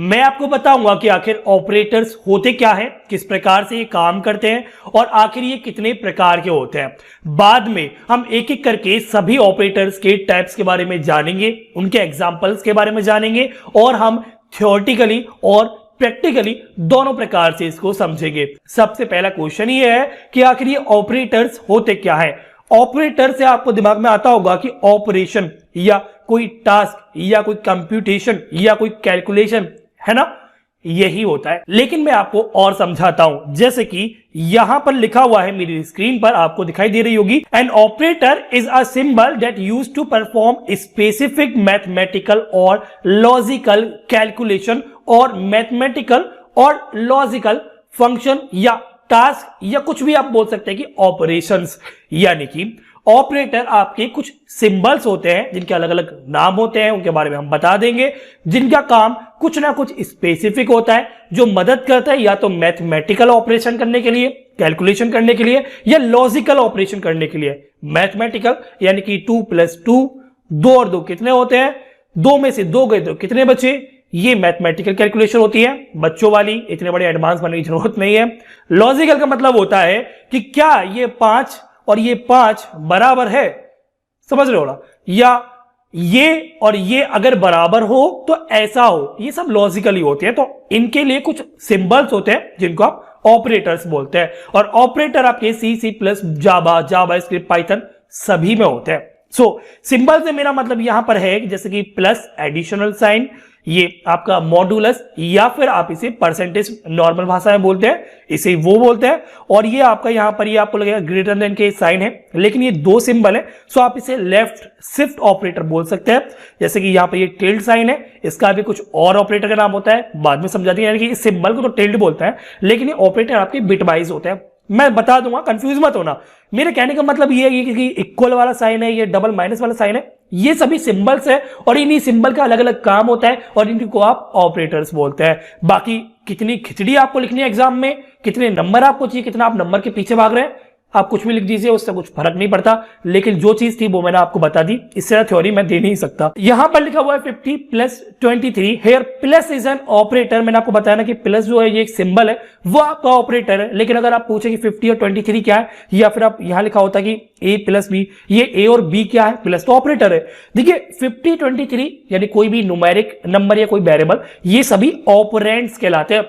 मैं आपको बताऊंगा कि आखिर ऑपरेटर्स होते क्या हैं, किस प्रकार से ये काम करते हैं और आखिर ये कितने प्रकार के होते हैं। बाद में हम एक एक करके सभी ऑपरेटर्स के टाइप्स के बारे में जानेंगे, उनके एग्जांपल्स के बारे में जानेंगे और हम थ्योरेटिकली और प्रैक्टिकली दोनों प्रकार से इसको समझेंगे। सबसे पहला क्वेश्चन ये है कि आखिर ये ऑपरेटर्स होते क्या है। ऑपरेटर से आपको दिमाग में आता होगा कि ऑपरेशन या कोई टास्क या कोई कंप्यूटेशन या कोई कैलकुलेशन, है ना, यही होता है। लेकिन मैं आपको और समझाता हूं, जैसे कि यहां पर लिखा हुआ है, मेरी स्क्रीन पर आपको दिखाई दे रही होगी, an operator is a symbol that used to perform specific mathematical और लॉजिकल कैलकुलेशन और मैथमेटिकल और लॉजिकल फंक्शन या टास्क या कुछ भी आप बोल सकते हैं कि ऑपरेशंस। यानी कि ऑपरेटर आपके कुछ सिंबल्स होते हैं जिनके अलग अलग नाम होते हैं, उनके बारे में हम बता देंगे, जिनका काम कुछ ना कुछ स्पेसिफिक होता है, जो मदद करता है या तो मैथमेटिकल ऑपरेशन करने के लिए, कैलकुलेशन करने के लिए, या लॉजिकल ऑपरेशन करने के लिए। मैथमेटिकल यानी कि 2 + 2, 2 और 2 कितने होते हैं, 2 में से 2 गए तो कितने बचे, ये मैथमेटिकल कैलकुलेशन होती है, बच्चों वाली, इतने बड़े एडवांस बनने की जरूरत नहीं है। लॉजिकल का मतलब होता है कि क्या ये 5 और ये 5 बराबर है, समझ रहे हो ना, या ये और ये अगर बराबर हो तो ऐसा हो, ये सब लॉजिकली होते हैं। तो इनके लिए कुछ सिंबल्स होते हैं जिनको आप ऑपरेटर्स बोलते हैं, और ऑपरेटर आपके C++, जावा, जावास्क्रिप्ट, पाइथन सभी में होते हैं। सिंबल से मेरा मतलब यहां पर है कि जैसे कि प्लस, एडिशनल साइन, ये आपका मॉडुलस, या फिर आप इसे परसेंटेज नॉर्मल भाषा में बोलते हैं, इसे वो बोलते हैं, और ये आपका यहां पर ये आपको लगेगा ग्रेटर देन के साइन है, लेकिन ये 2 सिंबल है, सो आप इसे लेफ्ट शिफ्ट ऑपरेटर बोल सकते हैं। जैसे कि यहां पर ये टिल्ड साइन है, इसका भी कुछ और ऑपरेटर का नाम होता है, बाद में समझा दिया। यानी कि इस सिंबल को तो टिल्ड बोलते हैं, लेकिन ये ऑपरेटर आपके बिटवाइज होते हैं। मैं बता दूंगा, कंफ्यूज मत होना। मेरे कहने का मतलब ये है कि इक्वल वाला साइन है, ये डबल माइनस वाला साइन है, ये सभी सिंबल्स है और इन्हीं सिंबल का अलग अलग काम होता है और इनको आप ऑपरेटर्स बोलते हैं। बाकी कितनी खिचड़ी आपको लिखनी है एग्जाम में, कितने नंबर आपको चाहिए, कितना आप नंबर के पीछे भाग रहे हैं, आप कुछ भी लिख दीजिए, उससे कुछ फर्क नहीं पड़ता। लेकिन जो चीज थी वो मैंने आपको बता दी, इससे थ्योरी मैं दे नहीं सकता। यहां पर लिखा हुआ है 50 + 23। Here plus is an operator. मैंने आपको बताया ना कि प्लस जो है ये एक सिंबल है, वो आपका ऑपरेटर है। लेकिन अगर आप पूछे कि 50 और 23 क्या है, या फिर आप यहां लिखा होता कि A + B, ये A और B क्या है, प्लस तो ऑपरेटर है। देखिए 50, 23 यानी कोई भी न्यूमेरिक नंबर या कोई वेरिएबल, ये सभी ऑपरेंड्स कहलाते हैं।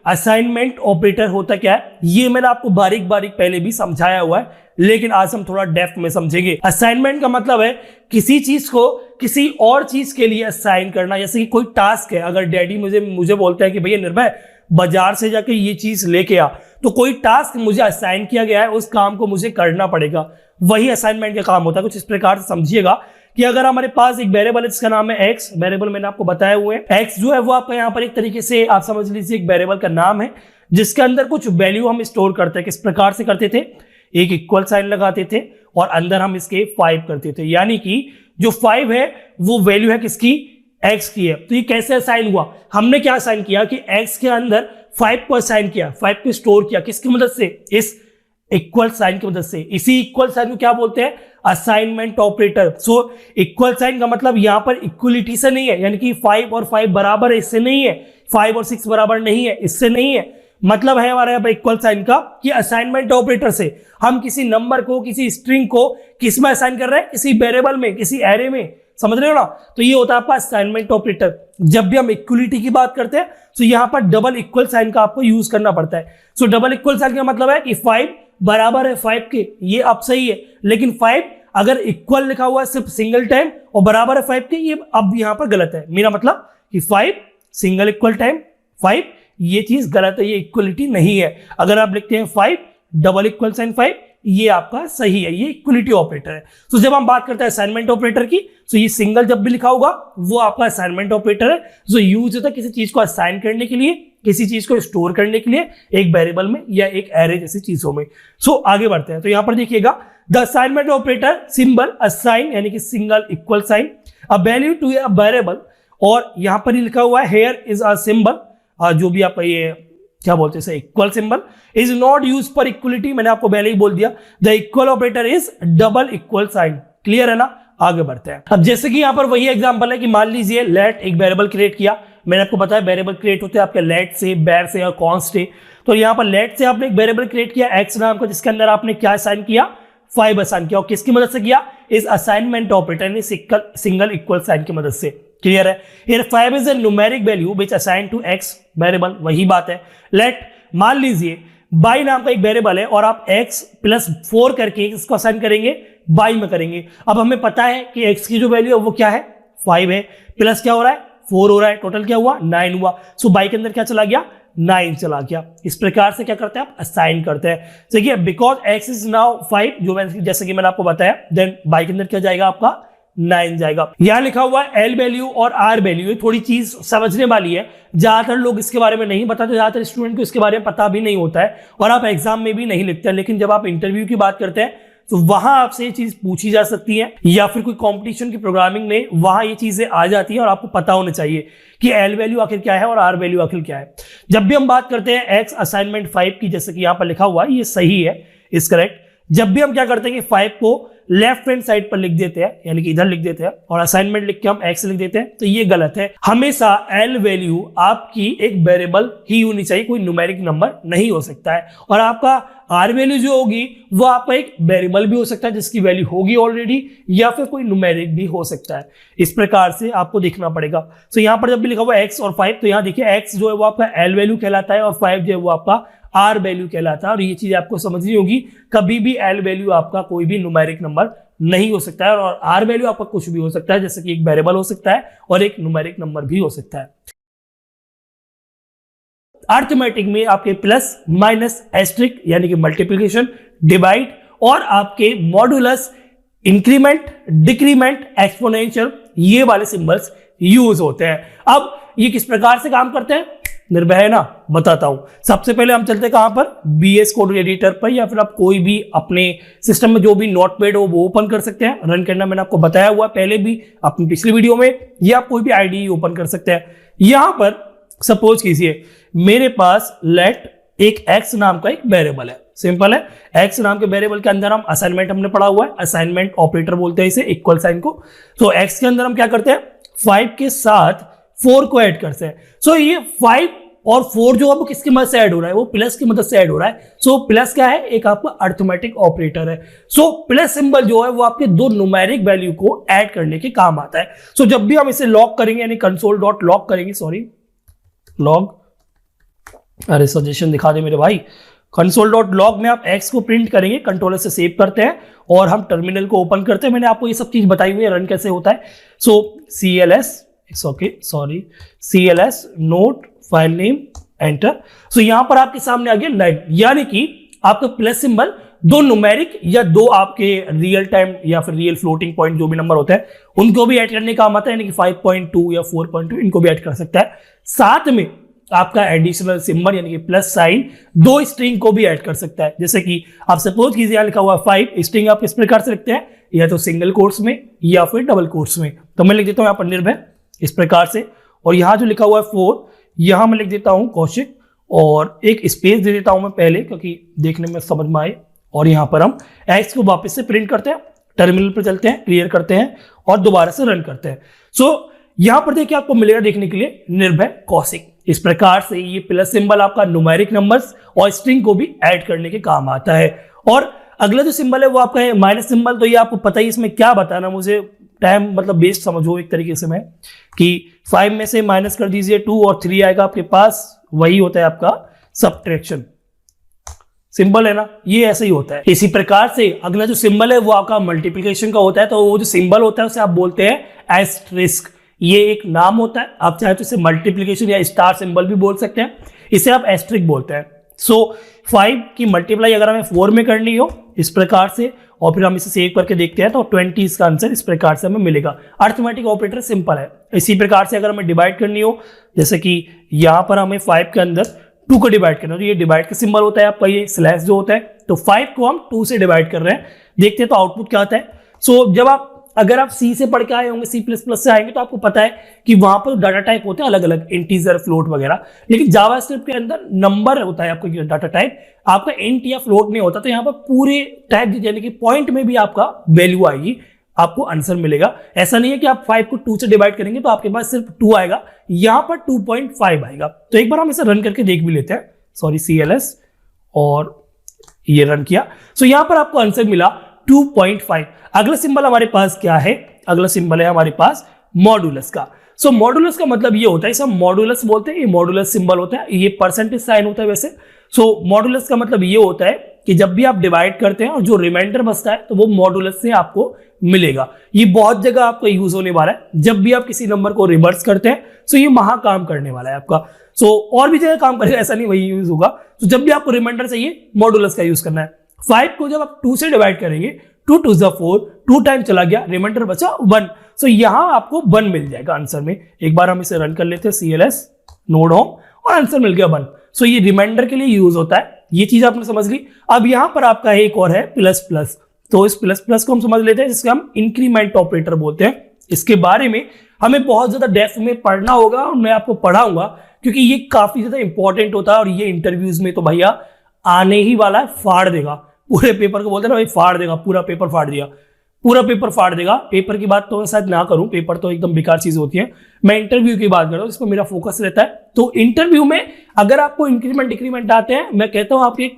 असाइनमेंट ऑपरेटर होता क्या है, ये मैंने आपको बारीक बारीक पहले भी समझाया हुआ है, लेकिन आज हम थोड़ा डेप्थ में समझेंगे। असाइनमेंट का मतलब है किसी चीज को किसी और चीज के लिए असाइन करना। जैसे कि कोई टास्क है, अगर डैडी मुझे बोलते हैं कि भैया निर्भय बाजार से जाके ये चीज लेके आ, तो कोई टास्क मुझे असाइन किया गया है, उस काम को मुझे करना पड़ेगा, वही असाइनमेंट का काम होता है। कुछ इस प्रकार से समझिएगा कि अगर हमारे पास एक वेरिएबल है जिसका नाम है एक्स, वेरिएबल मैंने आपको बताया हुए हैं, एक्स जो है वो आपका यहाँ पर एक तरीके से आप समझ लीजिए एक वेरिएबल का नाम है जिसके अंदर कुछ वैल्यू हम स्टोर करते हैं। किस प्रकार से करते थे, एक इक्वल साइन लगाते थे और अंदर हम इसके 5 करते थे, यानी कि जो 5 है वो वैल्यू है किसकी, एक्स की है। तो ये कैसे असाइन हुआ, हमने क्या असाइन किया कि एक्स के अंदर 5 को असाइन किया, 5 को स्टोर किया, किसकी मदद से, इस इक्वल साइन की मदद से। इसी इक्वल साइन को क्या बोलते हैं, assignment operator. So equal sign का मतलब यहां पर इक्वलिटी से नहीं है, यानी कि 5 और 5 बराबर है, इससे नहीं है, 5 और 6 बराबर नहीं है, इससे नहीं है। मतलब है हमारे यहाँ पर इक्वल साइन का कि असाइनमेंट ऑपरेटर से हम किसी नंबर को, किसी स्ट्रिंग को किस में असाइन कर रहे हैं, किसी वेरिएबल में, किसी एरे में, समझ रहे हो ना। तो ये होता है आपका असाइनमेंट ऑपरेटर। जब भी हम इक्वलिटी की बात करते हैं तो यहां पर डबल इक्वल साइन का आपको यूज करना पड़ता है। सो डबल इक्वल साइन का मतलब है कि 5 बराबर है 5 के, ये अब सही है, लेकिन 5 अगर इक्वल लिखा हुआ है सिर्फ सिंगल टाइम और बराबर है 5 के, ये अब यहां पर गलत है। मेरा मतलब कि 5 सिंगल इक्वल टाइम 5, ये चीज गलत है, ये इक्वलिटी नहीं है। अगर आप लिखते हैं 5 डबल इक्वल साइन 5, ये आपका सही है, ये इक्वलिटी ऑपरेटर है। तो जब हम बात करते हैं असाइनमेंट ऑपरेटर की, तो ये सिंगल जब भी लिखा होगा वो आपका असाइनमेंट ऑपरेटर है, जो यूज होता है किसी चीज को असाइन करने के लिए, किसी चीज को स्टोर करने के लिए एक वेरिएबल में या एक एरे जैसी चीजों में। सो आगे बढ़ते हैं। तो यहां पर देखिएगा, the assignment operator symbol assign यानी कि single equal sign a value to a variable, और यहां पर ही लिखा हुआ है हेयर इज अ सिंबल, जो भी आपका ये क्या बोलते हैं equal symbol, is not use for equality. मैंने आपको पहले ही बोल दिया, the equal operator is double equal sign. Clear है ना, आगे बढ़ते हैं। अब जैसे कि यहाँ पर वही एग्जांपल है कि मान लीजिए लेट एक वेरिएबल क्रिएट किया, मैंने आपको बताया वेरिएबल क्रिएट होते हैं आपके लेट से, बेर से और कॉन्स्ट से। तो यहाँ पर लेट से आपने एक वेरिएबल क्रिएट किया एक्स नाम का, जिसके अंदर आपने क्या असाइन किया, 5 असाइन किया, और किसकी मदद से किया, इस असाइनमेंट ऑपरेटर ने सिंगल इक्वल साइन की मदद से। क्लियर है? Here 5 is a numeric value which assign to x variable, वही बात है। लेट मान लीजिए बाई नाम का एक वेरिएबल है और आप x प्लस 4 करके इसको असाइन करेंगे, बाई में करेंगे। अब हमें पता है कि x की जो वैल्यू है वो क्या है, 5 है, प्लस क्या हो रहा है, 4 हो रहा है, टोटल क्या हुआ, 9 हुआ। सो बाई के अंदर क्या चला गया, 9 चला गया। इस प्रकार से क्या करते हैं आप, असाइन करते हैं। देखिए बिकॉज x इज नाउ 5, जो जैसे कि मैंने आपको बताया, देन बाई के अंदर क्या जाएगा आपका, 9 जाएगा। यहां लिखा हुआ है एल वैल्यू और आर वैल्यू, ये थोड़ी चीज समझने वाली है, ज्यादातर लोग इसके बारे में नहीं बताते, ज्यादातर स्टूडेंट को इसके बारे में पता भी नहीं होता है और आप एग्जाम में भी नहीं लिखते हैं। लेकिन जब आप इंटरव्यू की बात करते हैं तो वहां आपसे ये चीज पूछी जा सकती है, या फिर कोई कंपटीशन की प्रोग्रामिंग में वहां ये चीजें आ जाती है और आपको पता होना चाहिए कि एल वैल्यू आखिर क्या है और आर वैल्यू आखिर क्या है। जब भी हम बात करते हैं एक्स असाइनमेंट 5 की, जैसे कि यहां पर लिखा हुआ है, ये सही है, इज करेक्ट। जब भी हम क्या करते हैं कि 5 को लेफ्ट हैंड साइड पर लिख देते हैं, यानी कि इधर लिख देते हैं, और असाइनमेंट लिख के हम एक्स लिख देते हैं, तो ये गलत है। हमेशा एल वैल्यू आपकी एक वेरिएबल ही होनी चाहिए, कोई न्यूमेरिक नंबर नहीं हो सकता है। और आपका आर वैल्यू जो होगी वो आपका एक वेरिएबल भी हो सकता है जिसकी वैल्यू होगी ऑलरेडी, या फिर कोई न्यूमेरिक भी हो सकता है। इस प्रकार से आपको देखना पड़ेगा। तो यहां पर जब भी लिखा हुआ एक्स और 5, तो यहां देखिए एक्स जो है वो आपका एल वैल्यू कहलाता है और 5 जो है वो आपका आर वैल्यू कहलाता है। और ये चीज आपको समझनी होगी, कभी भी एल वैल्यू आपका कोई भी न्यूमेरिक नंबर नहीं हो सकता है, और आर वैल्यू आपका कुछ भी हो सकता है, जैसे कि एक वेरिएबल हो सकता है और एक न्यूमेरिक नंबर भी हो सकता है। अर्थमेटिक में आपके प्लस माइनस एस्ट्रिक यानी कि मल्टीप्लिकेशन, डिवाइड और आपके मॉड्यूलस, इंक्रीमेंट, डिक्रीमेंट, एक्सपोनेंशियल, ये वाले सिंबल्स यूज होते हैं। अब ये किस प्रकार से काम करते हैं, निर्भय है ना, बताता हूं। सबसे पहले हम चलते हैं कहां पर, बीएस कोड एडिटर पर, या फिर आप कोई भी अपने सिस्टम में जो भी नोटपैड हो वो ओपन कर सकते हैं। रन करना मैंने आपको बताया हुआ पहले भी अपनी पिछली वीडियो में, या आप कोई भी आईडी ओपन कर सकते हैं। यहां पर सपोज कीजिए मेरे पास लेट एक एक्स नाम का एक वेरिएबल है, सिंपल है। एक्स नाम के वेरिएबल के अंदर हम असाइनमेंट हमने पढ़ा हुआ है, असाइनमेंट ऑपरेटर बोलते हैं इसे, इक्वल साइन को। तो एक्स के अंदर हम क्या करते हैं, 5 के साथ 4 को ऐड करते हैं। सो ये 5 और 4 जो अब किसकी मदद से ऐड हो रहा है, वो प्लस की मदद से ऐड हो रहा है। सो प्लस क्या है, एक आपका अर्थमेटिक ऑपरेटर है। सो प्लस सिंबल जो है वो आपके दो न्यूमेरिक वैल्यू को ऐड करने के काम आता है। सो जब भी हम इसे लॉग करेंगे, यानी कंसोल डॉट लॉग करेंगे, सॉरी लॉग, अरे सजेशन दिखा दे मेरे भाई, कंसोल डॉट लॉग में आप एक्स को प्रिंट करेंगे, कंट्रोलर से सेव करते हैं और हम टर्मिनल को ओपन करते हैं। मैंने आपको ये सब चीज बताई हुई है, रन कैसे होता है। So CLS note file name enter. So यहां पर आपके सामने आ गया 9, यानी कि आपका प्लस सिंबल दो न्यूमेरिक या दो आपके रियल टाइम या फिर रियल फ्लोटिंग पॉइंट जो भी नंबर होते हैं उनको भी ऐड करने का काम आता है, यानी कि 5.2 या 4.2 इनको भी ऐड कर सकता है। साथ में आपका एडिशनल सिंबल यानी कि प्लस साइन दो स्ट्रिंग को भी ऐड कर सकता है। जैसे कि आप सपोज कीजिए यहां लिखा हुआ 5, स्ट्रिंग आप किस प्रकार से लिखते हैं, या तो सिंगल कोट्स में या फिर डबल कोट्स में। तो मैं लिख देता हूं यहां पर निर्भय इस प्रकार से, और यहां जो लिखा हुआ है 4, यहां मैं लिख देता हूं कौशिक और एक स्पेस दे देता हूं मैं पहले, क्योंकि देखने में समझ में आए। और यहां पर हम एक्स को वापस से प्रिंट करते हैं, टर्मिनल पर चलते हैं, क्लियर करते हैं और दोबारा से रन करते हैं। सो यहां पर देखिए आपको मिलेगा देखने के लिए निर्भय कौशिक। इस प्रकार से ये प्लस सिंबल आपका न्यूमेरिक नंबर्स और स्ट्रिंग को भी ऐड करने के काम आता है। और अगला जो सिंबल है वो आपका है माइनस सिंबल। तो ये आपको पता ही, इसमें क्या बताना, मुझे टाइम मतलब बेस्ट समझो एक तरीके से, मैं कि 5 में से माइनस कर दीजिए 2 और 3 आएगा आपके पास, वही होता है आपका सब्ट्रैक्शन। सिंबल है ना, ये ऐसे ही होता है। इसी प्रकार से अगला जो सिंबल है वो आपका मल्टीप्लिकेशन का होता है। तो वो जो सिंबल होता है उसे आप बोलते हैं एस्टरिस्क। ये एक नाम होता है, आप चाहे तो इसे मल्टीप्लिकेशन या स्टार सिंबल भी बोल सकते हैं, इसे आप एस्ट्रिक बोलते हैं। सो 5 की मल्टीप्लाई अगर हमें 4 में करनी हो इस प्रकार से, और फिर हम इसे सेव करके देखते हैं तो 20 इसका आंसर इस प्रकार से हमें मिलेगा। अर्थमेटिक ऑपरेटर सिंपल है। इसी प्रकार से अगर हमें डिवाइड करनी हो, जैसे कि यहां पर हमें 5 के अंदर 2 को डिवाइड करना, तो ये डिवाइड का सिंबल होता है आपका, ये स्लैश जो होता है। तो 5 को हम 2 से डिवाइड कर रहे हैं, देखते हैं तो आउटपुट क्या आता है। सो जब अगर आप सी से पढ़ के आए होंगे, C++ से आएंगे, तो आपको पता है कि वहां पर डाटा टाइप होते हैं अलग अलग, इंटीजर, फ्लोट वगैरह। लेकिन जावास्क्रिप्ट के अंदर नंबर होता है आपका डाटा टाइप, आपका इंट या फ्लोट नहीं होता। तो यहाँ पर पूरे टाइप यानी कि पॉइंट में भी आपका वैल्यू आएगी, आपको आंसर मिलेगा। ऐसा नहीं है कि आप 5 को 2 से डिवाइड करेंगे तो आपके पास सिर्फ 2 आएगा, यहां पर 2.5 आएगा। तो एक बार हम इसे रन करके देख भी लेते हैं। सॉरी CLS, और ये रन किया। सो यहां पर आपको आंसर मिला 2.5। अगला सिंबल हमारे पास क्या है? अगला सिंबल है हमारे पास मॉडुलस का। सो मॉडुलस का मतलब ये होता है, इसे हम मॉडुलस बोलते हैं, ये मॉडुलस सिंबल होता है, ये परसेंटेज साइन होता है वैसे। सो मॉडुलस का मतलब ये होता है कि जब भी आप डिवाइड करते हैं और जो रिमाइंडर बचता है तो वो मॉडुलस से आपको मिलेगा। ये बहुत जगह आपको यूज होने वाला है। जब भी आप किसी नंबर को रिवर्स करते हैं तो ये वहां काम करने वाला है आपका। सो और भी जगह काम करेगा, ऐसा नहीं वही यूज होगा। तो जब भी आपको रिमाइंडर चाहिए मॉडुलस का यूज करना है। 5 को जब आप 2 से डिवाइड करेंगे, 2 2 4, 2 टाइम चला गया, रिमाइंडर बचा 1। सो यहां आपको 1 मिल जाएगा आंसर में। एक बार हम इसे रन कर लेते हैं CLS नोड होम, और आंसर मिल गया 1। सो ये रिमाइंडर के लिए यूज होता है, ये चीज आपने समझ ली। अब यहां पर आपका एक और है प्लस प्लस। तो इस प्लस प्लस को हम समझ लेते हैं, जिसको हम इंक्रीमेंट ऑपरेटर बोलते हैं। इसके बारे में हमें बहुत ज्यादा डेप्थ में पढ़ना होगा और मैं आपको पढ़ाऊंगा, क्योंकि ये काफी ज्यादा इंपॉर्टेंट होता है। और ये इंटरव्यूज में तो भैया आने ही वाला है, फाड़ देगा पूरे पेपर को। बोलते हैं ना भाई, फाड़ देगा, पूरा पेपर फाड़ दिया, पूरा पेपर फाड़ देगा। पेपर की बात तो मैं शायद ना करूं, पेपर तो एकदम बेकार चीज होती है। मैं इंटरव्यू की बात कर रहा हूं, इस पर मेरा फोकस रहता है। तो इंटरव्यू में अगर आपको इंक्रीमेंट डिक्रीमेंट आते हैं, मैं कहता हूं आपके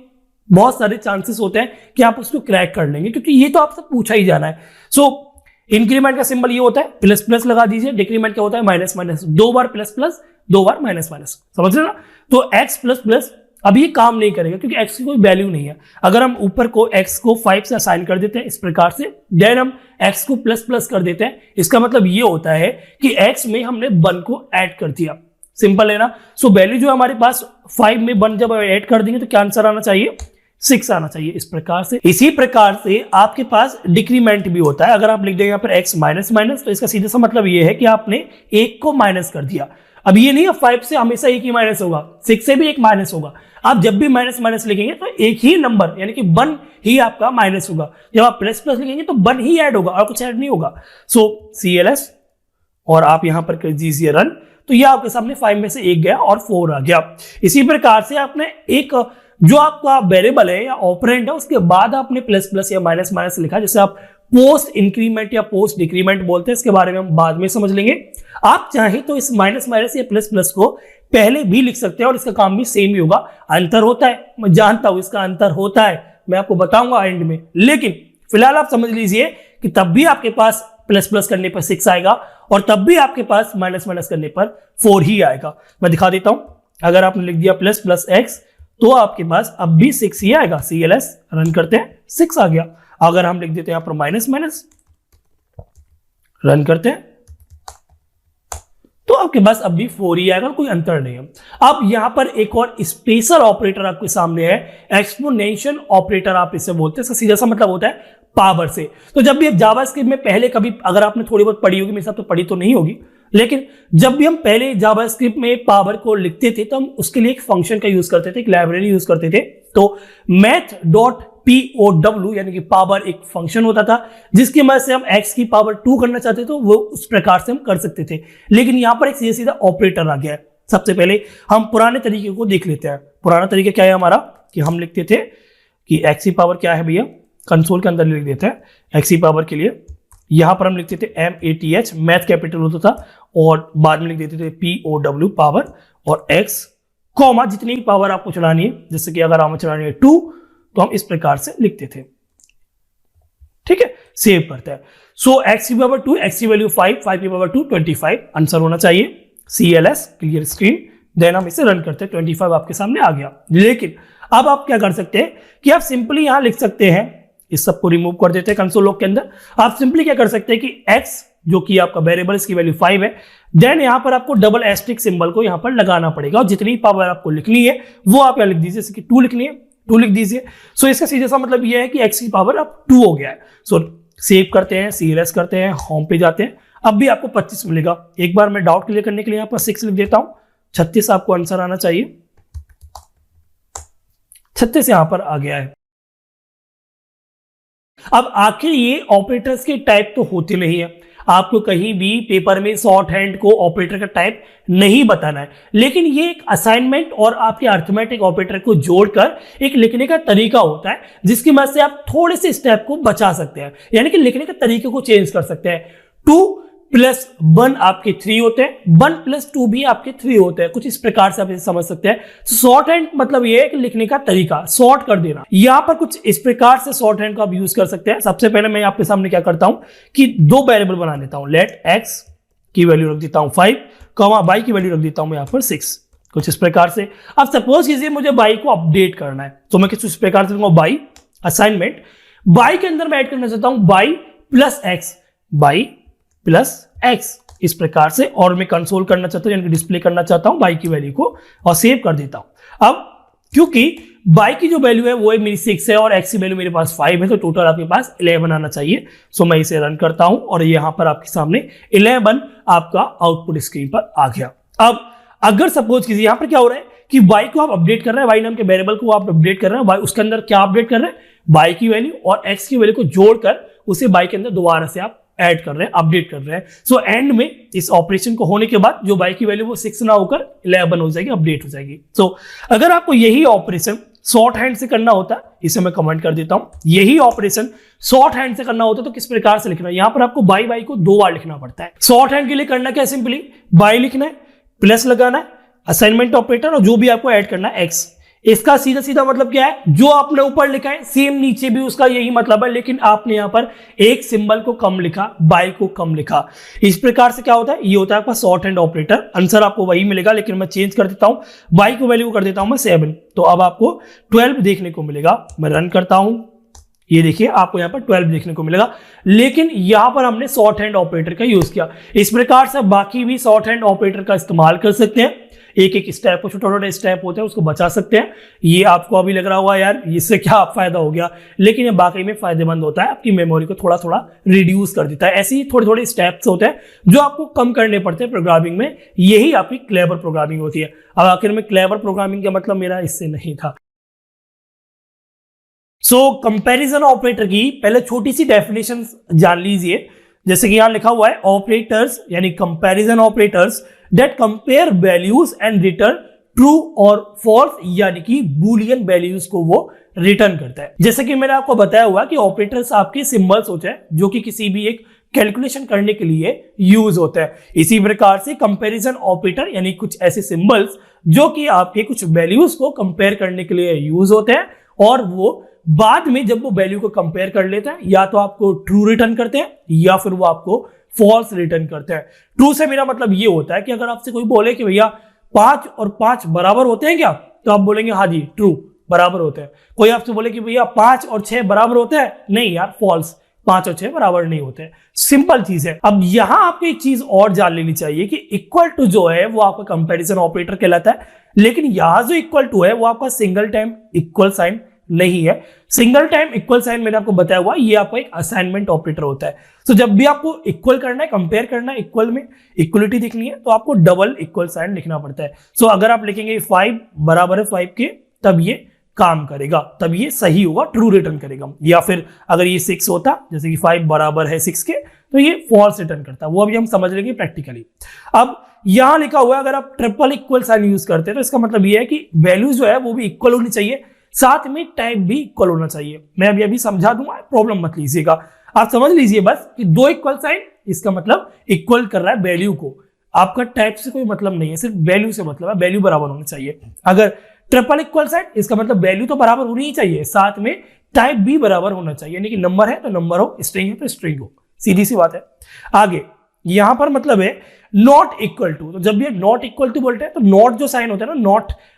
बहुत सारे चांसेस होते हैं कि आप उसको क्रैक कर लेंगे, क्योंकि ये तो आपसे पूछा ही जाना है। सो इंक्रीमेंट का सिंबल ये होता है, प्लस प्लस लगा दीजिए। डिक्रीमेंट क्या होता है? माइनस माइनस, 2 बार प्लस प्लस, 2 बार माइनस माइनस, समझ रहे ना? तो x प्लस प्लस अब ये काम नहीं करेगा, क्योंकि x की कोई वैल्यू नहीं है। अगर हम ऊपर को x को 5 से असाइन कर देते हैं इस प्रकार से, देन हम x को प्लस प्लस कर देते हैं, इसका मतलब ये होता है कि x में हमने 1 को ऐड कर दिया। सिंपल है ना? सो वैल्यू जो हमारे पास 5 में 1 जब ऐड कर देंगे तो क्या आंसर आना चाहिए? 6 आना चाहिए। इस प्रकार से, इसी प्रकार से आपके पास डिक्रीमेंट भी होता है। अगर आप लिख देंगे यहाँ पर x माइनस माइनस, तो इसका सीधा सा मतलब ये है कि आपने 1 को माइनस कर दिया। अब ये नहीं है 5 से हमेशा एक ही माइनस होगा, 6 से भी एक माइनस होगा। आप जब भी माइनस माइनस लिखेंगे तो एक ही नंबर यानी कि 1 ही आपका माइनस होगा। जब आप प्लस प्लस लिखेंगे तो 1 ही ऐड होगा और कुछ ऐड नहीं होगा। सो CLS, और आप यहां पर कर दीजिए रन। तो ये आपके सामने 5 में से 1 गया और 4 आ गया। इसी प्रकार से आपने एक जो आपका वेरिएबल है या ऑपरेंड है, उसके बाद आपने प्लस प्लस या माइनस माइनस लिखा, जैसे आप पोस्ट इंक्रीमेंट या पोस्ट डिक्रीमेंट बोलते हैं। इसके बारे में हम बाद में समझ लेंगे। आप चाहें तो इस माइनस माइनस या प्लस प्लस को पहले भी लिख सकते हैं और इसका काम भी सेम ही होगा। अंतर होता है, मैं जानता हूं इसका अंतर होता है, मैं आपको बताऊंगा एंड में। लेकिन फिलहाल आप समझ लीजिए कि तब भी आपके पास प्लस प्लस करने पर 6 आएगा और तब भी आपके पास माइनस माइनस करने पर 4 ही आएगा। मैं दिखा देता हूं। अगर आपने लिख दिया प्लस प्लस x, तो आपके पास अब भी 6 ही आएगा। CLS रन करते हैं, 6 आ गया। अगर हम लिख देते हैं यहां पर माइनस माइनस, रन करते हैं, तो आपके पास अब भी 4 ही आएगा, कोई अंतर नहीं है। अब यहां पर एक और स्पेशल ऑपरेटर आपके सामने है, एक्सपोनेंशियल ऑपरेटर आप इसे बोलते हैं। इसका सीधा सा मतलब होता है पावर से। तो जब भी जावास्क्रिप्ट में पहले कभी अगर आपने थोड़ी बहुत पढ़ी होगी, मेरे साथ तो पढ़ी तो नहीं होगी, लेकिन जब भी हम पहले जावास्क्रिप्ट में पावर को लिखते थे तो हम उसके लिए एक फंक्शन का यूज करते थे, एक लाइब्रेरी यूज करते थे। तो math.pow यानी कि पावर एक फंक्शन होता था, जिसकी मदद से हम x की पावर 2 करना चाहते थे, तो वो उस प्रकार से हम कर सकते थे। लेकिन यहां पर एक सीधा सीधा ऑपरेटर आ गया है। सबसे पहले हम पुराने तरीके को देख लेते हैं। पुराना तरीका क्या है हमारा, कि हम लिखते थे कि x की पावर क्या है भैया, कंसोल के अंदर लिख देते हैं x की पावर के लिए। यहां पर हम लिखते थे MATH, मैथ कैपिटल होता था, और बाद में लिख देते थे POW पावर, और x कॉमा जितनी भी पावर आपको चलानी है, जैसे कि अगर हमें चलानी है 2, तो हम इस प्रकार से लिखते थे। ठीक है, सेव करते हैं। सो x की पावर 2, x की वैल्यू 5, 5 की पावर 2, 25 आंसर होना चाहिए। CLS क्लियर स्क्रीन, देन हम इसे रन करते हैं, 25 आपके सामने आ गया। लेकिन अब आप क्या कर सकते हैं कि आप सिंपली यहां लिख सकते हैं, इस सबको रिमूव कर देते हैं कंसोल लॉग के अंदर। आप सिंपली क्या कर सकते हैं कि x जो कि आपका वेरिएबल, इसकी वैल्यू 5 है, देन यहां पर आपको डबल एस्टेरिस्क सिंबल को यहां पर लगाना पड़ेगा, और जितनी पावर आपको लिखनी है वो आप यहां लिख दीजिए। जैसे कि 2 लिखनी है, 2 लिख दीजिए। सो इसका सीधा सा मतलब ये है कि x की पावर अब 2 हो गया है। सो सेव करते हैं, CLS करते हैं, होम पे जाते हैं। अब भी आपको 25 मिलेगा। एक बार मैं डाउट क्लियर करने के लिए यहां पर 6 लिख देता हूं, 36 आपको आंसर आना चाहिए। 36 यहां पर आ गया है। अब आखिर ये ऑपरेटर्स के टाइप तो होते नहीं है। आपको कहीं भी पेपर में शॉर्ट हैंड को ऑपरेटर का टाइप नहीं बताना है, लेकिन ये एक असाइनमेंट और आपके अरिथमेटिक ऑपरेटर को जोड़कर एक लिखने का तरीका होता है, जिसकी मदद से आप थोड़े से स्टेप को बचा सकते हैं, यानी कि लिखने के तरीके को चेंज कर सकते हैं। 2+1 आपके 3 होते हैं, 1+2 भी आपके 3 होते हैं। कुछ इस प्रकार से आप इसे समझ सकते हैं। शॉर्ट हैंड मतलब ये है कि लिखने का तरीका शॉर्ट कर देना। यहां पर कुछ इस प्रकार से शॉर्ट हैंड को आप यूज कर सकते हैं। सबसे पहले मैं आपके सामने क्या करता हूं कि 2 वेरिएबल बना देता हूं। लेट x की वैल्यू रख देता हूं 5, y की वैल्यू रख देता हूं मैं यहां पर 6। कुछ इस प्रकार से। अब सपोज कीजिए मुझे y को अपडेट करना है, तो मैं किस प्रकार से लूंगा, y असाइनमेंट, y के अंदर मैं ऐड करना चाहता हूं y plus x, y plus x इस प्रकार से, और मैं कंसोल करना चाहता हूं यानी कि डिस्प्ले करना चाहता हूं y की वैल्यू को और सेव कर देता हूं। अब क्योंकि y की जो वैल्यू है वो है मेरी 6 है और x की वैल्यू मेरे पास 5 है, तो टोटल आपके पास 11 आना चाहिए। सो मैं इसे रन करता हूं और यहां पर आपके सामने 11 आपका आउटपुट स्क्रीन पर आ गया। अब अगर सपोज कीजिए यहां पर क्या हो रहा है कि y को आप अपडेट कर रहे हैं, y नाम के वेरिएबल को आप अपडेट कर रहे हैं, y उसके अंदर क्या अपडेट कर रहे हैं, y की वैल्यू और x की वैल्यू को जोड़कर उसे y के अंदर दोबारा से आप ऐड कर रहे हैं, अपडेट कर रहे हैं। सो एंड में इस ऑपरेशन को होने के बाद जो y की वैल्यू वो 6 ना होकर 11 हो जाएगी, अपडेट हो जाएगी। सो अगर आपको यही ऑपरेशन शॉर्ट हैंड से करना होता है, इसे मैं कमेंट कर देता हूं, यही ऑपरेशन शॉर्ट हैंड से करना होता है तो किस प्रकार से लिखना है। यहां पर आपको y को 2 बार लिखना पड़ता है। शॉर्ट हैंड के लिए करना क्या है, सिंपली y लिखना है, प्लस लगाना है, असाइनमेंट ऑपरेटर और जो भी आपको ऐड करना है x। इसका सीधा सीधा मतलब क्या है, जो आपने ऊपर लिखा है सेम नीचे भी उसका यही मतलब है, लेकिन आपने यहां पर एक सिंबल को कम लिखा, बाई को कम लिखा। इस प्रकार से क्या होता है, ये होता है आपका शॉर्ट हैंड ऑपरेटर। आंसर आपको वही मिलेगा, लेकिन मैं चेंज कर देता हूं, बाई को वैल्यू कर देता हूं मैं 7, तो अब आपको 12 देखने को मिलेगा। मैं रन करता हूं, ये देखिए आपको यहां पर 12 देखने को मिलेगा, लेकिन यहां पर हमने शॉर्ट हैंड ऑपरेटर का यूज किया। इस प्रकार से बाकी भी शॉर्ट हैंड ऑपरेटर का इस्तेमाल कर सकते हैं। एक एक स्टेप को, छोटा छोटा स्टेप होते हैं उसको बचा सकते हैं। ये आपको अभी लग रहा होगा यार इससे क्या फायदा हो गया, लेकिन ये वाकई में फायदेमंद होता है, आपकी मेमोरी को थोड़ा थोड़ा रिड्यूस कर देता है। ऐसे ही थोड़े थोड़े स्टेप्स होते हैं जो आपको कम करने पड़ते हैं प्रोग्रामिंग में, यही आपकी क्लेवर प्रोग्रामिंग होती है। अब आखिर में क्लेवर प्रोग्रामिंग का मतलब मेरा इससे नहीं था। सो कंपैरिजन ऑपरेटर की पहले छोटी सी डेफिनेशन जान लीजिए। जैसे कि यहां लिखा हुआ है, ऑपरेटर्स यानी comparison operators that compare values and return true और फॉल्स, यानी कि बूलियन वैल्यूज को वो रिटर्न करता है। जैसे कि मैंने आपको बताया हुआ कि ऑपरेटर्स आपके सिंबल्स होते हैं जो कि किसी भी एक कैलकुलेशन करने के लिए यूज होते हैं। इसी प्रकार से कंपैरिजन ऑपरेटर यानी कुछ ऐसे सिंबल्स जो कि आपके कुछ वैल्यूज को कंपेयर करने के लिए यूज होते हैं, और वो बाद में जब वो वैल्यू को कंपेयर कर लेते हैं या तो आपको ट्रू रिटर्न करते हैं या फिर वो आपको फॉल्स रिटर्न करते हैं। ट्रू से मेरा मतलब ये होता है कि अगर आपसे कोई बोले कि भैया 5 और 5 बराबर होते हैं क्या, तो आप बोलेंगे हाँ जी ट्रू, बराबर होते हैं। कोई आपसे बोले कि भैया 5 और 6 बराबर होते हैं, नहीं यार फॉल्स, 5 और 6 बराबर नहीं होते। सिंपल चीज है। अब यहां आपको एक चीज और जान लेनी चाहिए कि इक्वल टू जो है वो आपका कंपैरिजन ऑपरेटर कहलाता है, लेकिन यहां जो इक्वल टू है वो आपका सिंगल टाइम इक्वल साइन नहीं है। सिंगल टाइम इक्वल साइन मैंने आपको बताया हुआ, ये आपका एक असाइनमेंट ऑपरेटर होता है। तो जब भी आपको इक्वल करना है, कंपेयर करना है, इक्वल में इक्वलिटी दिखनी है, तो आपको डबल इक्वल साइन लिखना पड़ता है। सो अगर आप लिखेंगे 5 बराबर है 5 के, तब ये काम करेगा, तब ये सही होगा, ट्रू रिटर्न करेगा। या फिर अगर ये 6 होता, जैसे कि 5 बराबर है 6 के, तो ये फॉल्स रिटर्न करता है। वो अभी हम समझ लेंगे प्रैक्टिकली। अब यहां लिखा हुआ है अगर आप ट्रिपल इक्वल साइन यूज करते हैं तो इसका मतलब ये है कि वैल्यू जो है वो भी इक्वल होनी चाहिए, साथ में टाइप भी इक्वल होना चाहिए। मैं अभी समझा दूंगा, प्रॉब्लम मत लीजिएगा, आप समझ लीजिए बस कि 2 इक्वल साइन, इसका मतलब इक्वल कर रहा है वैल्यू को। आपका टाइप से कोई मतलब नहीं है, सिर्फ वैल्यू से मतलब है, वैल्यू बराबर होनी चाहिए। अगर ट्रिपल इक्वल साइन, इसका मतलब वैल्यू तो बराबर होनी ही चाहिए, साथ में टाइप भी बराबर होना चाहिए, यानी कि नंबर है तो नंबर हो, स्ट्रिंग है तो स्ट्रिंग हो। सीधी सी बात है। आगे यहां पर मतलब है नॉट इक्वल टू, तो जब भी नॉट इक्वल टू बोलते हैं तो नॉट जो साइन होता है ना,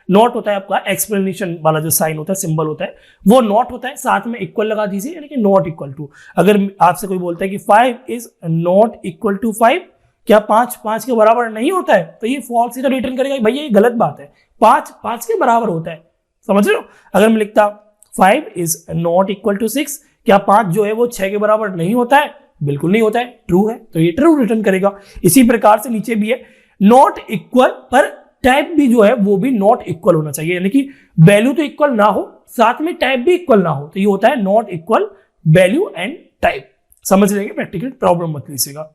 नॉट होता है आपका एक्सप्लेनेशन वाला जो साइन होता है, सिंबल होता है, वो नॉट होता है, साथ में इक्वल लगा दीजिए, यानी कि नॉट इक्वल टू। अगर आपसे कोई बोलता है कि 5 इज नॉट इक्वल टू 5, क्या 5 5 के बराबर नहीं होता है, तो ये फॉल्स ही तो रिटर्न करेगा, भैया ये गलत बात है, 5 5 के बराबर होता है। समझ रहे हो? अगर मैं लिखता 5 इज नॉट इक्वल टू 6, क्या 5 जो है वो 6 के बराबर नहीं होता है, बिल्कुल नहीं होता है, ट्रू है, तो ये ट्रू रिटर्न करेगा। इसी प्रकार से नीचे भी है नॉट इक्वल, पर टाइप भी जो है वो भी नॉट इक्वल होना चाहिए, यानी कि वैल्यू तो इक्वल ना हो, साथ में टाइप भी इक्वल ना हो, तो ये होता है not equal value and type. समझ लेंगे प्रैक्टिकल, प्रॉब्लम मत लीजिएगा।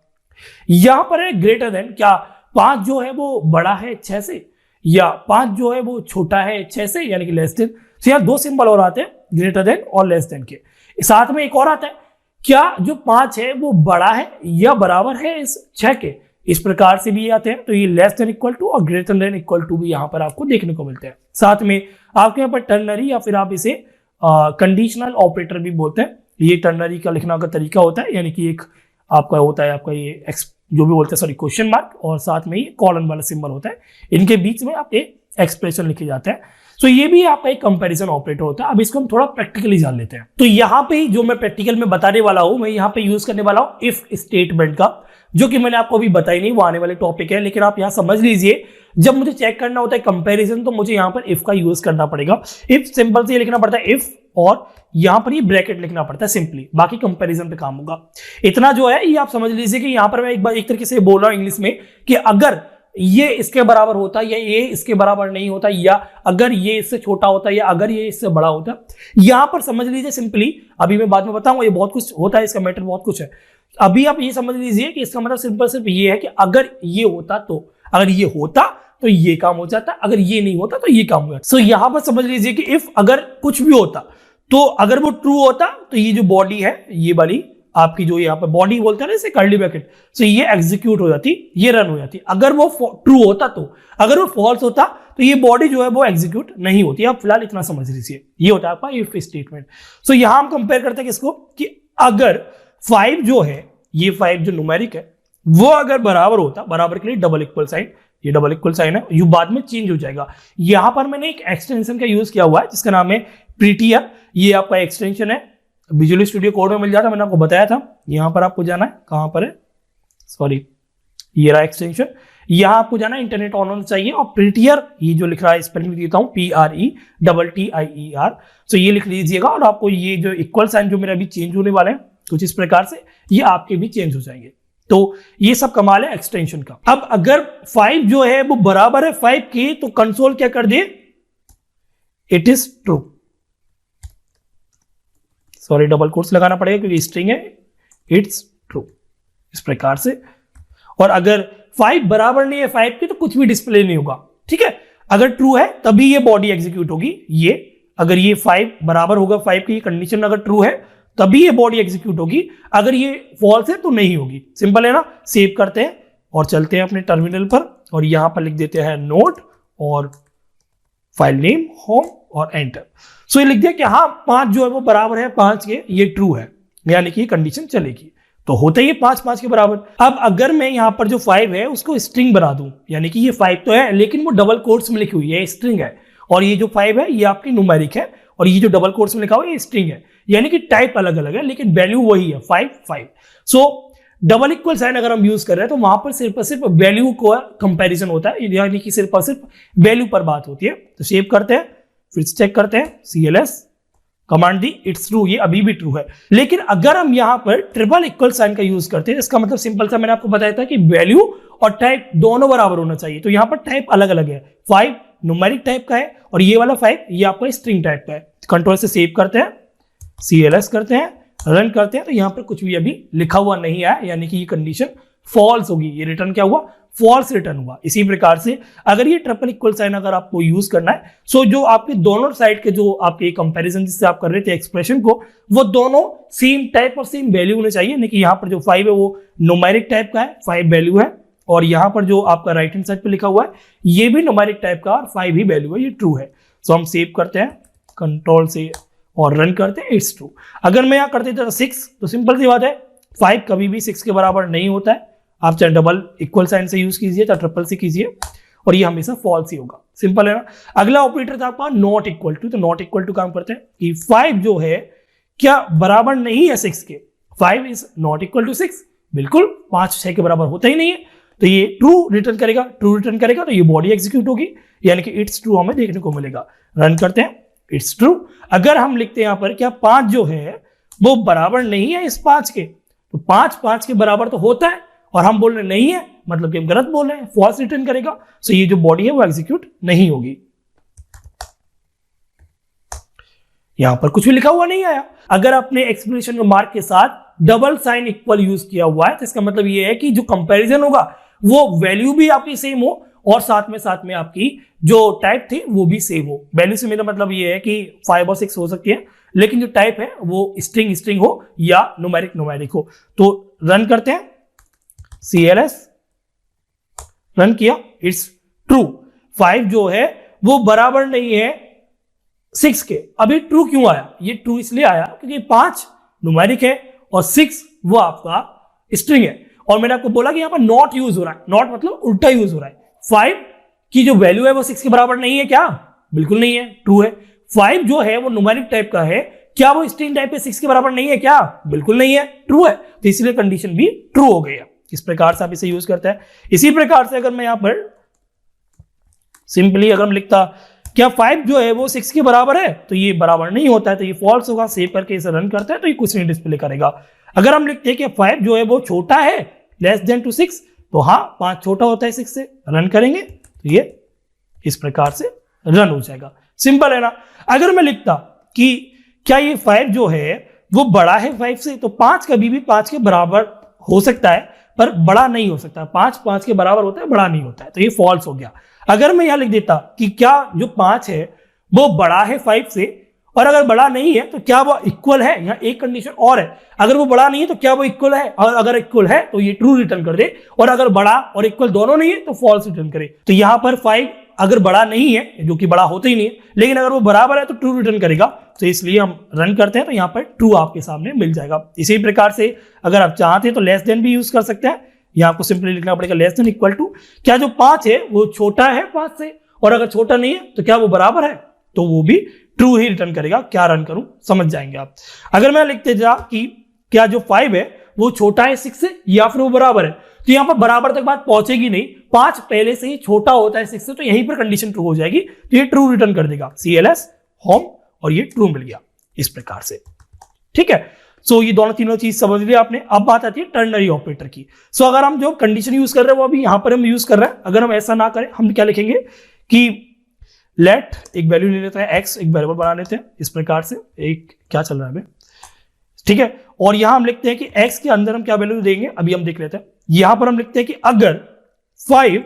यहां पर है ग्रेटर देन, क्या 5 जो है वो बड़ा है 6 से, या 5 जो है वो छोटा है 6 से, यानी कि लेस देन। तो यहाँ दो सिंबल और आते हैं, ग्रेटर देन और लेस देन के। साथ में एक और आता है, क्या जो 5 है वो बड़ा है या बराबर है इस 6 के, इस प्रकार से भी आते हैं। तो ये लेस देन इक्वल टू और ग्रेटर देन इक्वल टू भी यहां पर आपको देखने को मिलते हैं। साथ में आपके यहाँ पर टर्नरी या फिर आप इसे कंडीशनल ऑपरेटर भी बोलते हैं। ये टर्नरी का लिखना का तरीका होता है, यानी कि एक आपका होता है आपका ये जो भी बोलते हैं सॉरी क्वेश्चन मार्क, और साथ में ये कॉलन वाला सिंबल होता है, इनके बीच में आपके एक्सप्रेशन लिखे जाते हैं। तो ये भी आपका एक कंपैरिजन ऑपरेटर होता है। अब इसको हम थोड़ा प्रैक्टिकली जान लेते हैं। तो यहाँ पे जो मैं प्रैक्टिकल में बताने वाला हूं, मैं यहाँ पे यूज करने वाला हूं इफ स्टेटमेंट का, जो कि मैंने आपको अभी बताई नहीं, वो आने वाले टॉपिक है, लेकिन आप यहाँ समझ लीजिए, जब मुझे चेक करना होता है कंपैरिजन, तो मुझे यहाँ पर इफ का यूज करना पड़ेगा। इफ सिंपल से ये लिखना पड़ता है इफ, और यहां पर ये ब्रैकेट लिखना पड़ता है सिंपली, बाकी कंपैरिजन पे काम होगा। इतना जो है ये आप समझ लीजिए कि यहां पर मैं एक बार एक तरीके से बोल रहा हूं इंग्लिश में कि अगर ये इसके बराबर होता या ये इसके बराबर नहीं होता, या अगर ये इससे छोटा होता या अगर ये इससे बड़ा होता, यहां पर समझ लीजिए सिंपली, अभी मैं बाद में बताऊंगा, ये बहुत कुछ होता है, इसका मैटर बहुत कुछ है। अभी आप ये समझ लीजिए कि इसका मतलब सिंपल सिर्फ ये है कि अगर ये होता तो, अगर ये होता तो ये काम हो जाता, अगर ये नहीं होता तो ये काम हो जाता। सो यहां पर समझ लीजिए कि इफ अगर कुछ भी होता, तो अगर वो ट्रू होता तो ये जो बॉडी है, ये वाली आपकी जो यहाँ पर बॉडी बोलते हैं ना इसे कर्ली ब्रैकेट, तो ये एग्जीक्यूट हो जाती, ये रन हो जाती। अगर वो ट्रू होता तो, अगर वो फॉल्स होता तो ये बॉडी जो है वो एग्जीक्यूट नहीं होती। आप फिलहाल इतना समझ लीजिए, ये होता है आपका इफ स्टेटमेंट। सो यहां हम कंपेयर करते हैं किसको, कि अगर 5 जो है, ये 5 जो न्यूमेरिक है, वो अगर बराबर होता, बराबर के लिए डबल इक्वल साइन, ये डबल इक्वल साइन है, ये बाद में चेंज हो जाएगा। यहां पर मैंने एक एक्सटेंशन का यूज किया हुआ है जिसका नाम है प्रीटियर। ये आपका एक्सटेंशन है, विजुअल स्टूडियो कोड में मिल जाता, मैंने आपको बताया था। यहां पर आपको जाना है, कहां पर है, सॉरी ये रहा एक्सटेंशन, यहां आपको जाना है, इंटरनेट ऑन होना चाहिए, और प्रीटियर ये जो लिख रहा है स्पेलिंग देता हूं PRETTIER, तो ये लिख लीजिएगा। और आपको ये जो इक्वल साइन जो मेरा अभी चेंज होने वाले हैं कुछ इस प्रकार से, ये आपके भी चेंज हो जाएंगे। तो ये सब कमाल है एक्सटेंशन का। अब अगर 5 जो है वो बराबर है 5 के, तो कंसोल क्या कर दे, it is true, sorry double quotes लगाना पड़ेगा क्योंकि स्ट्रिंग है, इट्स ट्रू, इस प्रकार से। और अगर 5 बराबर नहीं है 5 के, तो कुछ भी डिस्प्ले नहीं होगा, ठीक है। अगर ट्रू है तभी ये बॉडी एग्जीक्यूट होगी, ये अगर ये 5 बराबर होगा 5 की कंडीशन अगर ट्रू है तभी ये बॉडी एग्जीक्यूट होगी, अगर ये फॉल्स है तो नहीं होगी। सिंपल है ना। सेव करते हैं और चलते हैं अपने टर्मिनल पर, और यहां पर लिख देते हैं नोट और फाइल नेम होम और एंटर। सो ये लिख दिया कि हाँ 5 जो है वो बराबर है 5 के, ये ट्रू है, यानी कि कंडीशन चलेगी। तो होता ही है 5 के बराबर। अब अगर मैं यहां पर जो 5 है उसको स्ट्रिंग बना दूं, यानी कि ये 5 तो है लेकिन वो डबल कोट्स में लिखी हुई है, स्ट्रिंग है, और ये जो 5 है ये आपकी न्यूमेरिक है, और ये जो डबल कोट्स में लिखा हुआ है ये स्ट्रिंग है, यानी कि टाइप अलग अलग है लेकिन वैल्यू वही है 5। सो डबल इक्वल साइन अगर हम यूज कर रहे हैं तो वहां पर सिर्फ और सिर्फ वैल्यू को कंपैरिजन होता है, यानी कि सिर्फ और सिर्फ वैल्यू पर बात होती है। तो सेव करते हैं, फिर से चेक करते हैं, CLS command the, it's true, ये अभी भी ट्रू है। लेकिन अगर हम यहां पर ट्रिपल इक्वल साइन का यूज करते हैं, इसका मतलब सिंपल सा मैंने आपको बताया था कि वैल्यू और टाइप दोनों बराबर होना चाहिए। तो यहां पर टाइप अलग अलग है, 5 न्यूमेरिक टाइप का है और ये वाला 5 ये आपका स्ट्रिंग टाइप का है। कंट्रोल से सेव करते हैं, CLS करते हैं, रन करते हैं, तो यहां पर कुछ भी अभी लिखा हुआ नहीं है, यानी कि ये कंडीशन फॉल्स होगी। ये रिटर्न क्या हुआ, फॉल्स रिटर्न हुआ। इसी प्रकार से अगर ये ट्रिपल इक्वल साइन अगर आपको यूज करना है, सो जो आपके दोनों साइड के जो आपके कंपैरिजन जिससे आप कर रहे थे एक्सप्रेशन को, वो दोनों सेम टाइप और सेम वैल्यू होने चाहिए। यानी कि यहाँ पर जो 5 है वो न्यूमेरिक टाइप का है, 5 वैल्यू है, और यहाँ पर जो आपका राइट हैंड साइड पे लिखा हुआ है ये भी न्यूमेरिक टाइप का और 5 ही वैल्यू है, ये ट्रू है। सो हम सेव करते हैं कंट्रोल से और रन करते हैं, इट्स ट्रू। अगर मैं यहाँ कर देता था 6, तो सिंपल सी बात है 5 कभी भी 6 के बराबर नहीं होता है। आप चाहे डबल इक्वल साइन से यूज कीजिए चाहे ट्रिपल से कीजिए, और ये हमेशा फॉल्स ही होगा। सिंपल है ना। अगला ऑपरेटर था आपका नॉट इक्वल टू। तो नॉट इक्वल टू काम करते हैं कि 5 जो है क्या बराबर नहीं है 6 के, 5 इज नॉट इक्वल टू 6, बिल्कुल 5 6 के बराबर होता ही नहीं है। तो ये ट्रू रिटर्न करेगा, ट्रू रिटर्न करेगा तो ये बॉडी एग्जीक्यूट होगी, यानी कि इट्स ट्रू हमें देखने को मिलेगा। रन करते हैं, इट्स ट्रू। अगर हम लिखते हैं यहां पर क्या 5 जो है वो बराबर नहीं है इस 5 के, तो 5 के बराबर तो होता है और हम बोल रहे नहीं है, मतलब कि हम गलत बोल रहे हैं, फॉल्स रिटर्न करेगा। सो ये जो बॉडी है वो एग्जीक्यूट नहीं होगी। यहां पर कुछ भी लिखा हुआ नहीं आया। अगर अपने एक्सप्लेनेशन मार्क के साथ डबल साइन इक्वल यूज किया हुआ है, तो इसका मतलब ये है कि जो कंपैरिजन होगा वो वैल्यू भी आपकी सेम हो और साथ में आपकी जो टाइप थी वो भी सेम हो। वैल्यू से मेरा मतलब ये है कि 5 और 6 हो सकती है, लेकिन जो टाइप है वो स्ट्रिंग हो या न्यूमेरिक हो। तो रन करते हैं, CLS रन किया, इट्स ट्रू। 5 जो है वो बराबर नहीं है 6 के। अभी ट्रू क्यों आया? ये ट्रू इसलिए आया क्योंकि 5 न्यूमेरिक है और 6 वो आपका स्ट्रिंग है। और मैंने आपको बोला कि यहां पर नॉट यूज हो रहा है, नॉट मतलब उल्टा यूज हो रहा है। 5 की जो वैल्यू है वो 6 के बराबर नहीं है क्या? बिल्कुल नहीं है, ट्रू है। 5 जो है वो न्यूमेरिक टाइप का है, क्या वो स्ट्रिंग टाइप पे 6 के बराबर नहीं है क्या? बिल्कुल नहीं है, ट्रू है। तो इसलिए कंडीशन भी ट्रू हो गई है। इस प्रकार से आप इसे यूज करते हैं। इसी प्रकार से अगर मैं यहां पर सिंपली अगर मैं लिखता क्या 5 जो है वो 6 के बराबर है, तो ये बराबर नहीं होता है, तो ये फॉल्स होगा। सेव करके इसे रन करते हैं तो ये कुछ नहीं डिस्प्ले करेगा। अगर हम लिखते हैं कि 5 जो है वो छोटा है लेस देन टू 6, तो हाँ 5 छोटा होता है 6 से, रन करेंगे तो ये इस प्रकार से रन हो जाएगा। सिंपल है ना। अगर मैं लिखता कि क्या ये 5 जो है वो बड़ा है 5 से, तो 5 कभी भी 5 के बराबर हो सकता है पर बड़ा नहीं हो सकता। 5 5 के बराबर होता है, बड़ा नहीं होता है, तो ये फॉल्स हो गया। अगर मैं यहां लिख देता कि क्या जो 5 है वो बड़ा है 5 से, और अगर बड़ा नहीं है तो क्या वो इक्वल है, यहाँ एक कंडीशन और है, अगर वो बड़ा नहीं है तो क्या वो इक्वल है, और अगर इक्वल है तो ये ट्रू रिटर्न कर दे, और अगर बड़ा और इक्वल दोनों नहीं है तो फॉल्स रिटर्न करे। तो यहां पर 5 अगर बड़ा नहीं है, जो कि बड़ा होता ही नहीं है, लेकिन अगर वो बराबर है तो ट्रू रिटर्न करेगा। तो इसलिए हम रन करते हैं तो यहाँ पर ट्रू आपके सामने मिल जाएगा। इसी प्रकार से अगर आप चाहते हैं तो लेस देन भी यूज कर सकते हैं। यहाँ आपको सिंपली लिखना पड़ेगा लेस देन इक्वल टू, क्या जो 5 है वो छोटा है 5 से, और अगर छोटा नहीं है तो क्या वो बराबर है, तो वो भी ट्रू ही रिटर्न करेगा। क्या रन करूं समझ जाएंगे आप। अगर मैं लिखते जा कि क्या जो 5 है वो छोटा है 6 से या फिर वो बराबर है, तो यहां पर बराबर तक बात पहुंचेगी नहीं। 5 पहले से ही छोटा होता है 6 से, तो यहीं पर कंडीशन ट्रू हो जाएगी, तो ये ट्रू रिटर्न कर देगा। CLS होम, और ये ट्रू मिल गया इस प्रकार से। ठीक है, सो ये दोनों तीनों चीज समझ लिया आपने। अब बात आती है टर्नरी ऑपरेटर की। सो अगर हम जो कंडीशन यूज कर रहे हैं वो अभी यहां पर हम यूज कर रहे हैं। अगर हम ऐसा ना करें, हम क्या लिखेंगे कि लेट एक वैल्यू ले लेते हैं x, एक वेरिएबल बना लेते हैं इस प्रकार से। एक क्या चल रहा है हमें, ठीक है, और यहां हम लिखते हैं कि x के अंदर हम क्या वैल्यू देंगे, अभी हम देख लेते हैं। यहां पर हम लिखते हैं कि अगर 5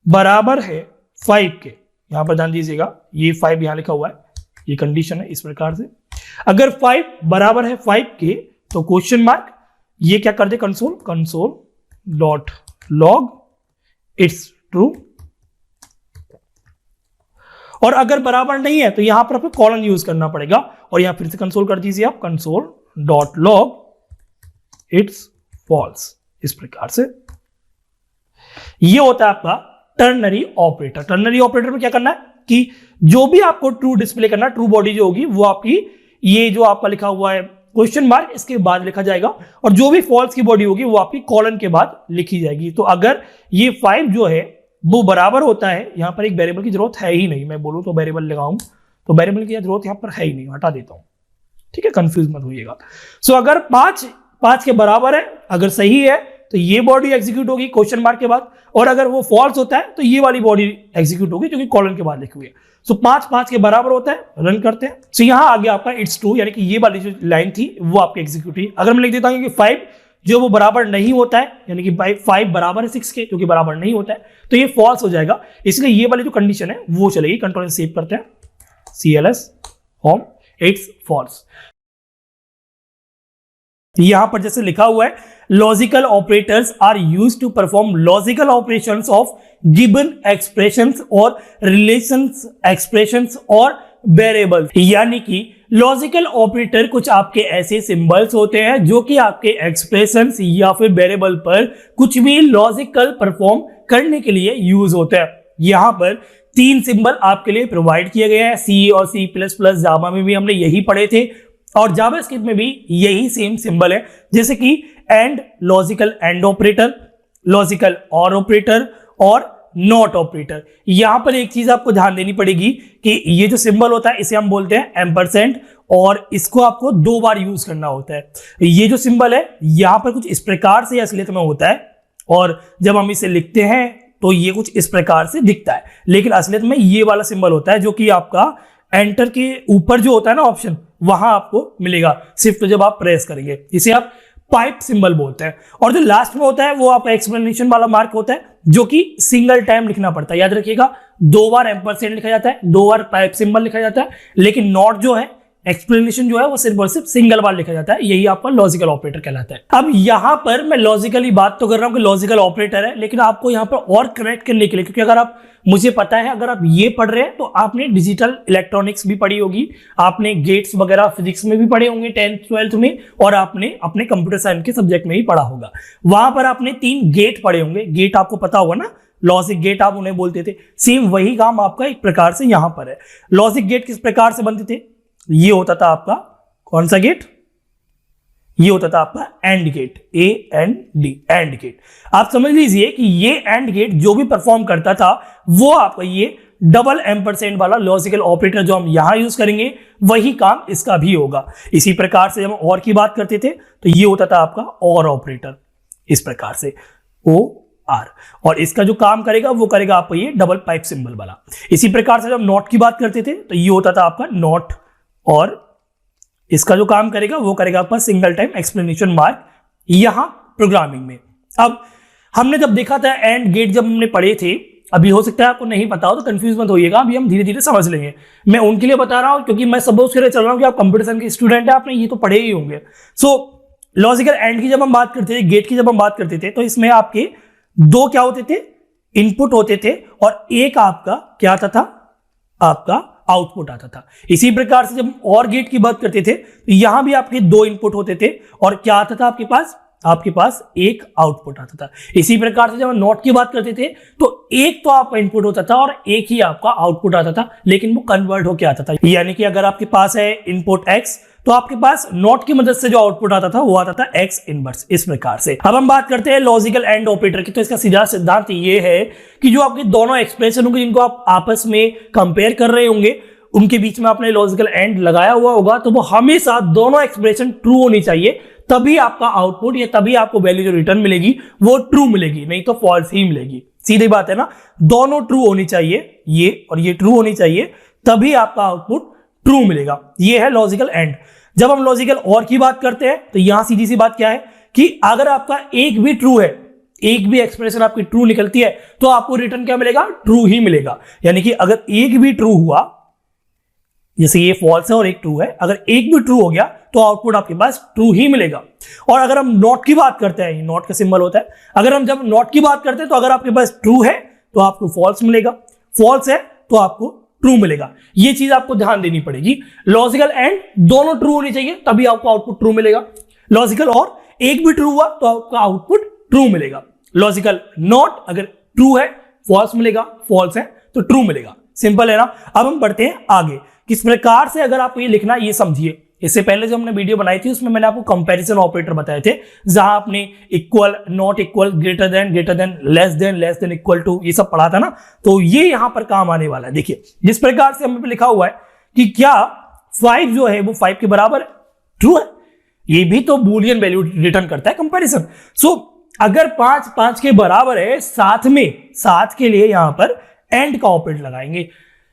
बराबर है 5 के, यहां पर ध्यान दीजिएगा ये 5 यहां लिखा हुआ है, ये कंडीशन है इस प्रकार से। अगर 5 बराबर है 5 के, तो क्वेश्चन मार्क ये क्या कर दे, console dot log it's true. और अगर बराबर नहीं है तो यहां पर आपको कॉलन यूज करना पड़ेगा, और यहां फिर से कंसोल कर दीजिए आप, console dot log it's false. इस प्रकार से ये होता है आपका टर्नरी ऑपरेटर। टर्नरी ऑपरेटर में क्या करना है कि जो भी आपको ट्रू डिस्प्ले करना, ट्रू बॉडी जो होगी वो आपकी ये जो आपका लिखा हुआ है क्वेश्चन मार्क, इसके बाद लिखा जाएगा, और जो भी फॉल्स की बॉडी होगी वो आपकी कॉलन के बाद लिखी जाएगी। तो अगर ये 5 जो है वो बराबर होता है, यहां पर एक वेरिएबल की जरूरत है ही नहीं, मैं बोलूं तो वेरिएबल लगाऊं तो वेरिएबल की जरूरत यहां पर है ही नहीं, हटा देता हूं। ठीक है, कंफ्यूज मत होइएगा। सो अगर 5 के बराबर है, अगर सही है तो ये बॉडी एग्जीक्यूट होगी क्वेश्चन मार्क के बाद, और अगर वो फॉल्स होता है तो ये वाली बॉडी एग्जीक्यूट होगी जो कि कॉलन के बाद लिखी हुई है। सो 5 के बराबर होता है, रन करते हैं। सो यहां आ गया आपका इट्स ट्रू, यानी कि ये वाली जो लाइन थी वो आपकी एग्जीक्यूट हुई। अगर मैं लिख देता हूं कि 5 जो वो बराबर नहीं होता है, यानी कि 5 बराबर है 6 के, जो कि बराबर नहीं होता है, तो ये फॉल्स हो जाएगा। इसलिए ये वाली जो कंडीशन है वो चलेगी। कंट्रोल सेव करते हैं, CLS होम इट्स फॉल्स। यहां पर जैसे लिखा हुआ है, logical operators are used to perform logical operations of given expressions और रिलेशंस एक्सप्रेशंस और वेरिएबल्स। यानी कि लॉजिकल ऑपरेटर कुछ आपके ऐसे सिंबल्स होते हैं जो कि आपके एक्सप्रेशंस या फिर वेरिएबल पर कुछ भी लॉजिकल परफॉर्म करने के लिए यूज होते हैं। यहां पर 3 सिंबल आपके लिए प्रोवाइड किए गए हैं। C और C++, जावा में भी हमने यही पढ़े थे, और जावास्क्रिप्ट में भी यही सेम सिंबल है, जैसे कि and, logical and operator, logical और ऑपरेटर और नॉट ऑपरेटर। यहां पर एक चीज आपको ध्यान देनी पड़ेगी कि ये जो सिंबल होता है इसे हम बोलते हैं एम्परसेंड, और इसको आपको 2 बार यूज करना होता है। ये जो सिंबल है यहां पर कुछ इस प्रकार से असलियत में होता है, और जब हम इसे लिखते हैं तो ये कुछ इस प्रकार से दिखता है, लेकिन असलियत में ये वाला सिंबल होता है जो कि आपका एंटर के ऊपर जो होता है ना ऑप्शन, वहां आपको मिलेगा सिर्फ तो जब आप प्रेस करेंगे। इसे आप पाइप सिंबल बोलते हैं। और जो लास्ट में होता है वो आपका एक्सप्लेनेशन वाला मार्क होता है, जो कि सिंगल टाइम लिखना पड़ता है। याद रखिएगा, 2 बार एम्परसेंड लिखा जाता है, 2 बार पाइप सिंबल लिखा जाता है, लेकिन नॉट जो है, एक्सप्लेनेशन जो है, वो सिर्फ और सिर्फ सिंगल बार लिखा जाता है। यही आपका लॉजिकल ऑपरेटर कहलाता है। अब यहां पर मैं लॉजिकली बात तो कर रहा हूं कि लॉजिकल ऑपरेटर है, लेकिन आपको यहां पर और कनेक्ट करने के लिए, क्योंकि अगर आप, मुझे पता है अगर आप ये पढ़ रहे हैं तो आपने डिजिटल इलेक्ट्रॉनिक्स भी पढ़ी होगी, आपने गेट्स वगैरह फिजिक्स में भी पढ़े होंगे 10th 12th में, और आपने अपने कंप्यूटर साइंस के सब्जेक्ट में ही पढ़ा होगा। वहां पर आपने 3 गेट पढ़े होंगे। गेट आपको पता होगा ना, लॉजिक गेट आप उन्हें बोलते थे। सेम वही काम आपका एक प्रकार से यहां पर है। लॉजिक गेट किस प्रकार से बनते थे? ये होता था आपका कौन सा गेट? ये होता था आपका and gate, AND, and gate. आप समझ लीजिए कि ये एंड गेट जो भी परफॉर्म करता था वो आपका ये डबल एम्परसेंड वाला लॉजिकल ऑपरेटर जो हम यहां यूज करेंगे, वही काम इसका भी होगा। इसी प्रकार से हम और की बात करते थे तो ये होता था आपका और ऑपरेटर, इस प्रकार से OR, और इसका जो काम करेगा वो करेगा आपको ये डबल पाइप सिंबल वाला। इसी प्रकार से जब नॉट की बात करते थे तो ये होता था आपका नॉट, और इसका जो काम करेगा वो करेगा आपका सिंगल टाइम एक्सप्लेनेशन मार्क यहां प्रोग्रामिंग में। अब हमने जब देखा था एंड गेट, जब हमने पढ़े थे, अभी हो सकता है आपको नहीं पता हो तो कंफ्यूज मत होइएगा, अभी हम धीरे धीरे समझ लेंगे। मैं उनके लिए बता रहा हूं क्योंकि मैं सपोज करे चल रहा हूं कि आप कंप्यूटर साइंस के स्टूडेंट है, आपने ये तो पढ़े ही होंगे। सो लॉजिकल एंड की जब हम बात करते थे, गेट की जब हम बात करते थे, तो इसमें आपके 2 क्या होते थे? इनपुट होते थे, और एक आपका क्या आता था? आपका आउटपुट आता था। इसी प्रकार से जब हम और गेट की बात करते थे तो यहां भी आपके 2 इनपुट होते थे, और क्या आता था आपके पास? आपके पास एक आउटपुट आता था। इसी प्रकार से जब हम नॉट की बात करते थे तो एक तो आपका इनपुट होता था और एक ही आपका आउटपुट आता था, लेकिन वो कन्वर्ट होकर आता था। यानी कि अगर आपके पास है इनपुट x, तो आपके पास नॉट की मदद से जो आउटपुट आता था वो आता था x इनवर्स, इस प्रकार से। अब हम बात करते हैं लॉजिकल एंड ऑपरेटर की। तो इसका सीधा सिद्धांत ये है कि जो आपके दोनों एक्सप्रेशन होंगे जिनको आप आपस में कंपेयर कर रहे होंगे, उनके बीच में आपने लॉजिकल एंड लगाया हुआ होगा, तो वो हमेशा दोनों एक्सप्रेशन ट्रू होनी चाहिए, तभी आपका आउटपुट या तभी आपको वैल्यू जो रिटर्न मिलेगी वो ट्रू मिलेगी, नहीं तो फॉल्स ही मिलेगी। सीधी बात है ना, दोनों ट्रू होनी चाहिए, ये और ये ट्रू होनी चाहिए, तभी आपका आउटपुट ट्रू मिलेगा। ये है लॉजिकल एंड। जब हम लॉजिकल और की बात करते हैं तो यहां सीधी सी बात क्या है कि अगर आपका एक भी ट्रू है, एक भी एक्सप्रेशन आपकी ट्रू निकलती है, तो आपको रिटर्न क्या मिलेगा? ट्रू ही मिलेगा। यानी कि अगर एक भी ट्रू हुआ, जैसे ये फॉल्स है और एक ट्रू है, अगर एक भी ट्रू हो गया तो आउटपुट आपके पास ट्रू ही मिलेगा। और अगर हम नॉट की बात करते हैं, नॉट का सिंबल होता है, अगर हम जब नॉट की बात करते हैं तो अगर आपके पास ट्रू है तो आपको फॉल्स मिलेगा, फॉल्स है तो आपको ट्रू मिलेगा। ये चीज आपको ध्यान देनी पड़ेगी। लॉजिकल एंड दोनों ट्रू होनी चाहिए, तभी आपको आउटपुट ट्रू मिलेगा। लॉजिकल और एक भी ट्रू हुआ तो आपका आउटपुट ट्रू मिलेगा। लॉजिकल नॉट अगर ट्रू है फॉल्स मिलेगा, फॉल्स है तो ट्रू मिलेगा। सिंपल है ना। अब हम बढ़ते हैं आगे। किस प्रकार से अगर आपको ये लिखना, ये समझिए। इससे पहले जो हमने वीडियो बनाई थी उसमें मैंने आपको कंपैरिजन ऑपरेटर बताए थे, जहां आपने equal, not equal, greater than, less than equal to, ये सब पढ़ा था ना। तो ये यहां पर काम आने वाला है। देखिए जिस प्रकार से हमें लिखा हुआ है कि क्या 5 जो है वो 5 के बराबर है, ट्रू है, ये भी तो बूलियन वैल्यू रिटर्न करता है कंपैरिजन। सो अगर 5 5 के बराबर है, साथ में, साथ के लिए यहां पर एंड का ऑपरेटर लगाएंगे,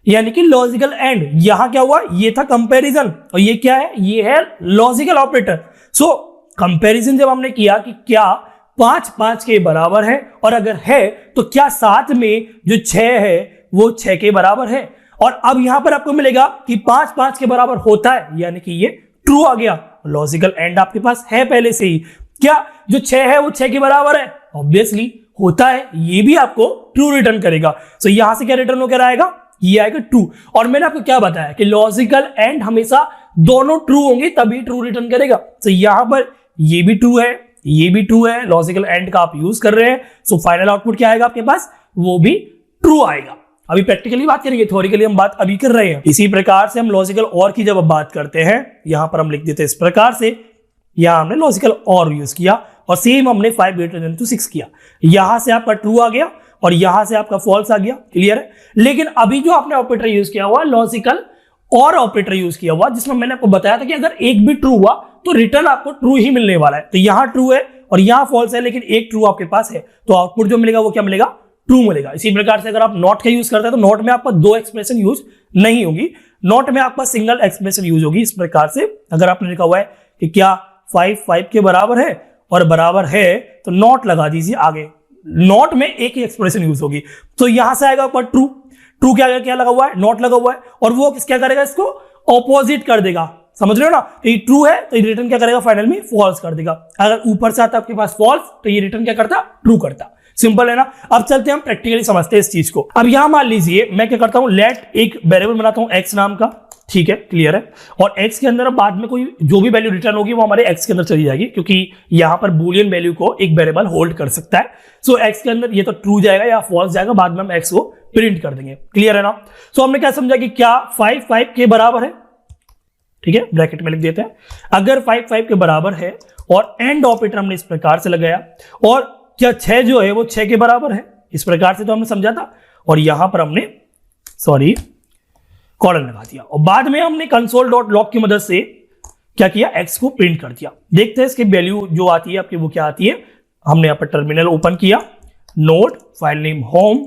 यानी कि लॉजिकल एंड। यहां क्या हुआ? ये था कंपैरिजन, और ये क्या है? ये है लॉजिकल ऑपरेटर। सो कंपैरिजन जब हमने किया कि क्या 5 5 के बराबर है, और अगर है तो क्या साथ में जो 6 है वो 6 के बराबर है। और अब यहां पर आपको मिलेगा कि 5 5 के बराबर होता है, यानी कि ये ट्रू आ गया। लॉजिकल एंड आपके पास है पहले से ही। क्या जो 6 है वो 6 के बराबर है? ऑब्वियसली होता है, ये भी आपको ट्रू रिटर्न करेगा। सो यहां से क्या रिटर्न होकर आएगा? ये आएगा ट्रू। और मैंने आपको क्या बताया कि लॉजिकल एंड हमेशा दोनों ट्रू होंगे तभी ट्रू रिटर्न करेगा। तो यहां पर ये भी ट्रू है, ये भी ट्रू है, लॉजिकल एंड का आप यूज कर रहे हैं। सो फाइनल आउटपुट क्या आएगा आपके पास? वो भी ट्रू आएगा। अभी प्रैक्टिकली बात करेंगे, थ्योरिकली हम बात अभी कर रहे हैं। इसी प्रकार से हम लॉजिकल और की जब बात करते हैं, यहां पर हम लिख देते हैं इस प्रकार से, यहां हमने लॉजिकल और यूज किया, और सेम हमने 5 > 6 किया। यहां से आपका ट्रू आ गया और यहां से आपका फॉल्स आ गया। क्लियर है। लेकिन अभी जो आपने ऑपरेटर यूज किया हुआ, लॉजिकल और ऑपरेटर यूज किया हुआ, जिसमें मैंने आपको बताया था कि अगर एक भी ट्रू हुआ तो रिटर्न आपको ट्रू ही मिलने वाला है। तो यहां ट्रू है और यहां फॉल्स है, लेकिन एक ट्रू आपके पास है, तो आउटपुट जो मिलेगा वो क्या मिलेगा? ट्रू मिलेगा। इसी प्रकार से अगर आप नॉट का यूज करते हैं तो नॉट में आपका 2 एक्सप्रेशन यूज नहीं होगी, नॉट में आपका सिंगल एक्सप्रेशन यूज होगी। इस प्रकार से अगर आपने लिखा हुआ है कि क्या 5 5 के बराबर है, और बराबर है तो नॉट लगा दीजिए आगे। नॉट में एक ही एक्सप्रेशन यूज होगी, तो यहां से आएगा ऊपर ट्रू। ट्रू क्या लगा हुआ है, नॉट लगा हुआ है, और वो क्या करेगा, इसको ऑपोजिट कर देगा। समझ रहे हो ना, तो ये ट्रू है तो ये रिटर्न क्या करेगा, फाइनल में फॉल्स कर देगा। अगर ऊपर से आता आपके पास फॉल्स तो ये रिटर्न क्या करता, ट्रू करता। सिंपल है ना। अब चलते हैं हम प्रैक्टिकली समझते हैं इस चीज को। अब यहां मान लीजिए मैं क्या करता हूं, लेट एक वेरिएबल बनाता हूं x नाम का, ठीक है, क्लियर है। और x के अंदर बाद में कोई जो भी वैल्यू रिटर्न होगी वो हमारे x के अंदर चली जाएगी, क्योंकि यहां पर बूलियन वैल्यू को एक वेरिएबल होल्ड कर सकता है। सो x के अंदर ये तो ट्रू जाएगा या फॉल्स जाएगा, बाद में हम x को प्रिंट कर देंगे। क्लियर है ना। सो हमने क्या समझा कि क्या 5 5 के बराबर है, ठीक है, ब्रैकेट में लिख देते हैं। अगर 5 5 के बराबर है और एंड ऑपरेटर हमने इस प्रकार से लगाया, और क्या 6 जो है वो 6 के बराबर है, इस प्रकार से तो हमने समझा था, और यहां पर हमने कॉलन लगा दिया, और बाद में हमने कंसोल डॉट लॉग की मदद से क्या किया, x को प्रिंट कर दिया। देखते हैं इसकी वैल्यू जो आती है आपकी वो क्या आती है। हमने यहां पर टर्मिनल ओपन किया, नोड, फाइल नेम होम,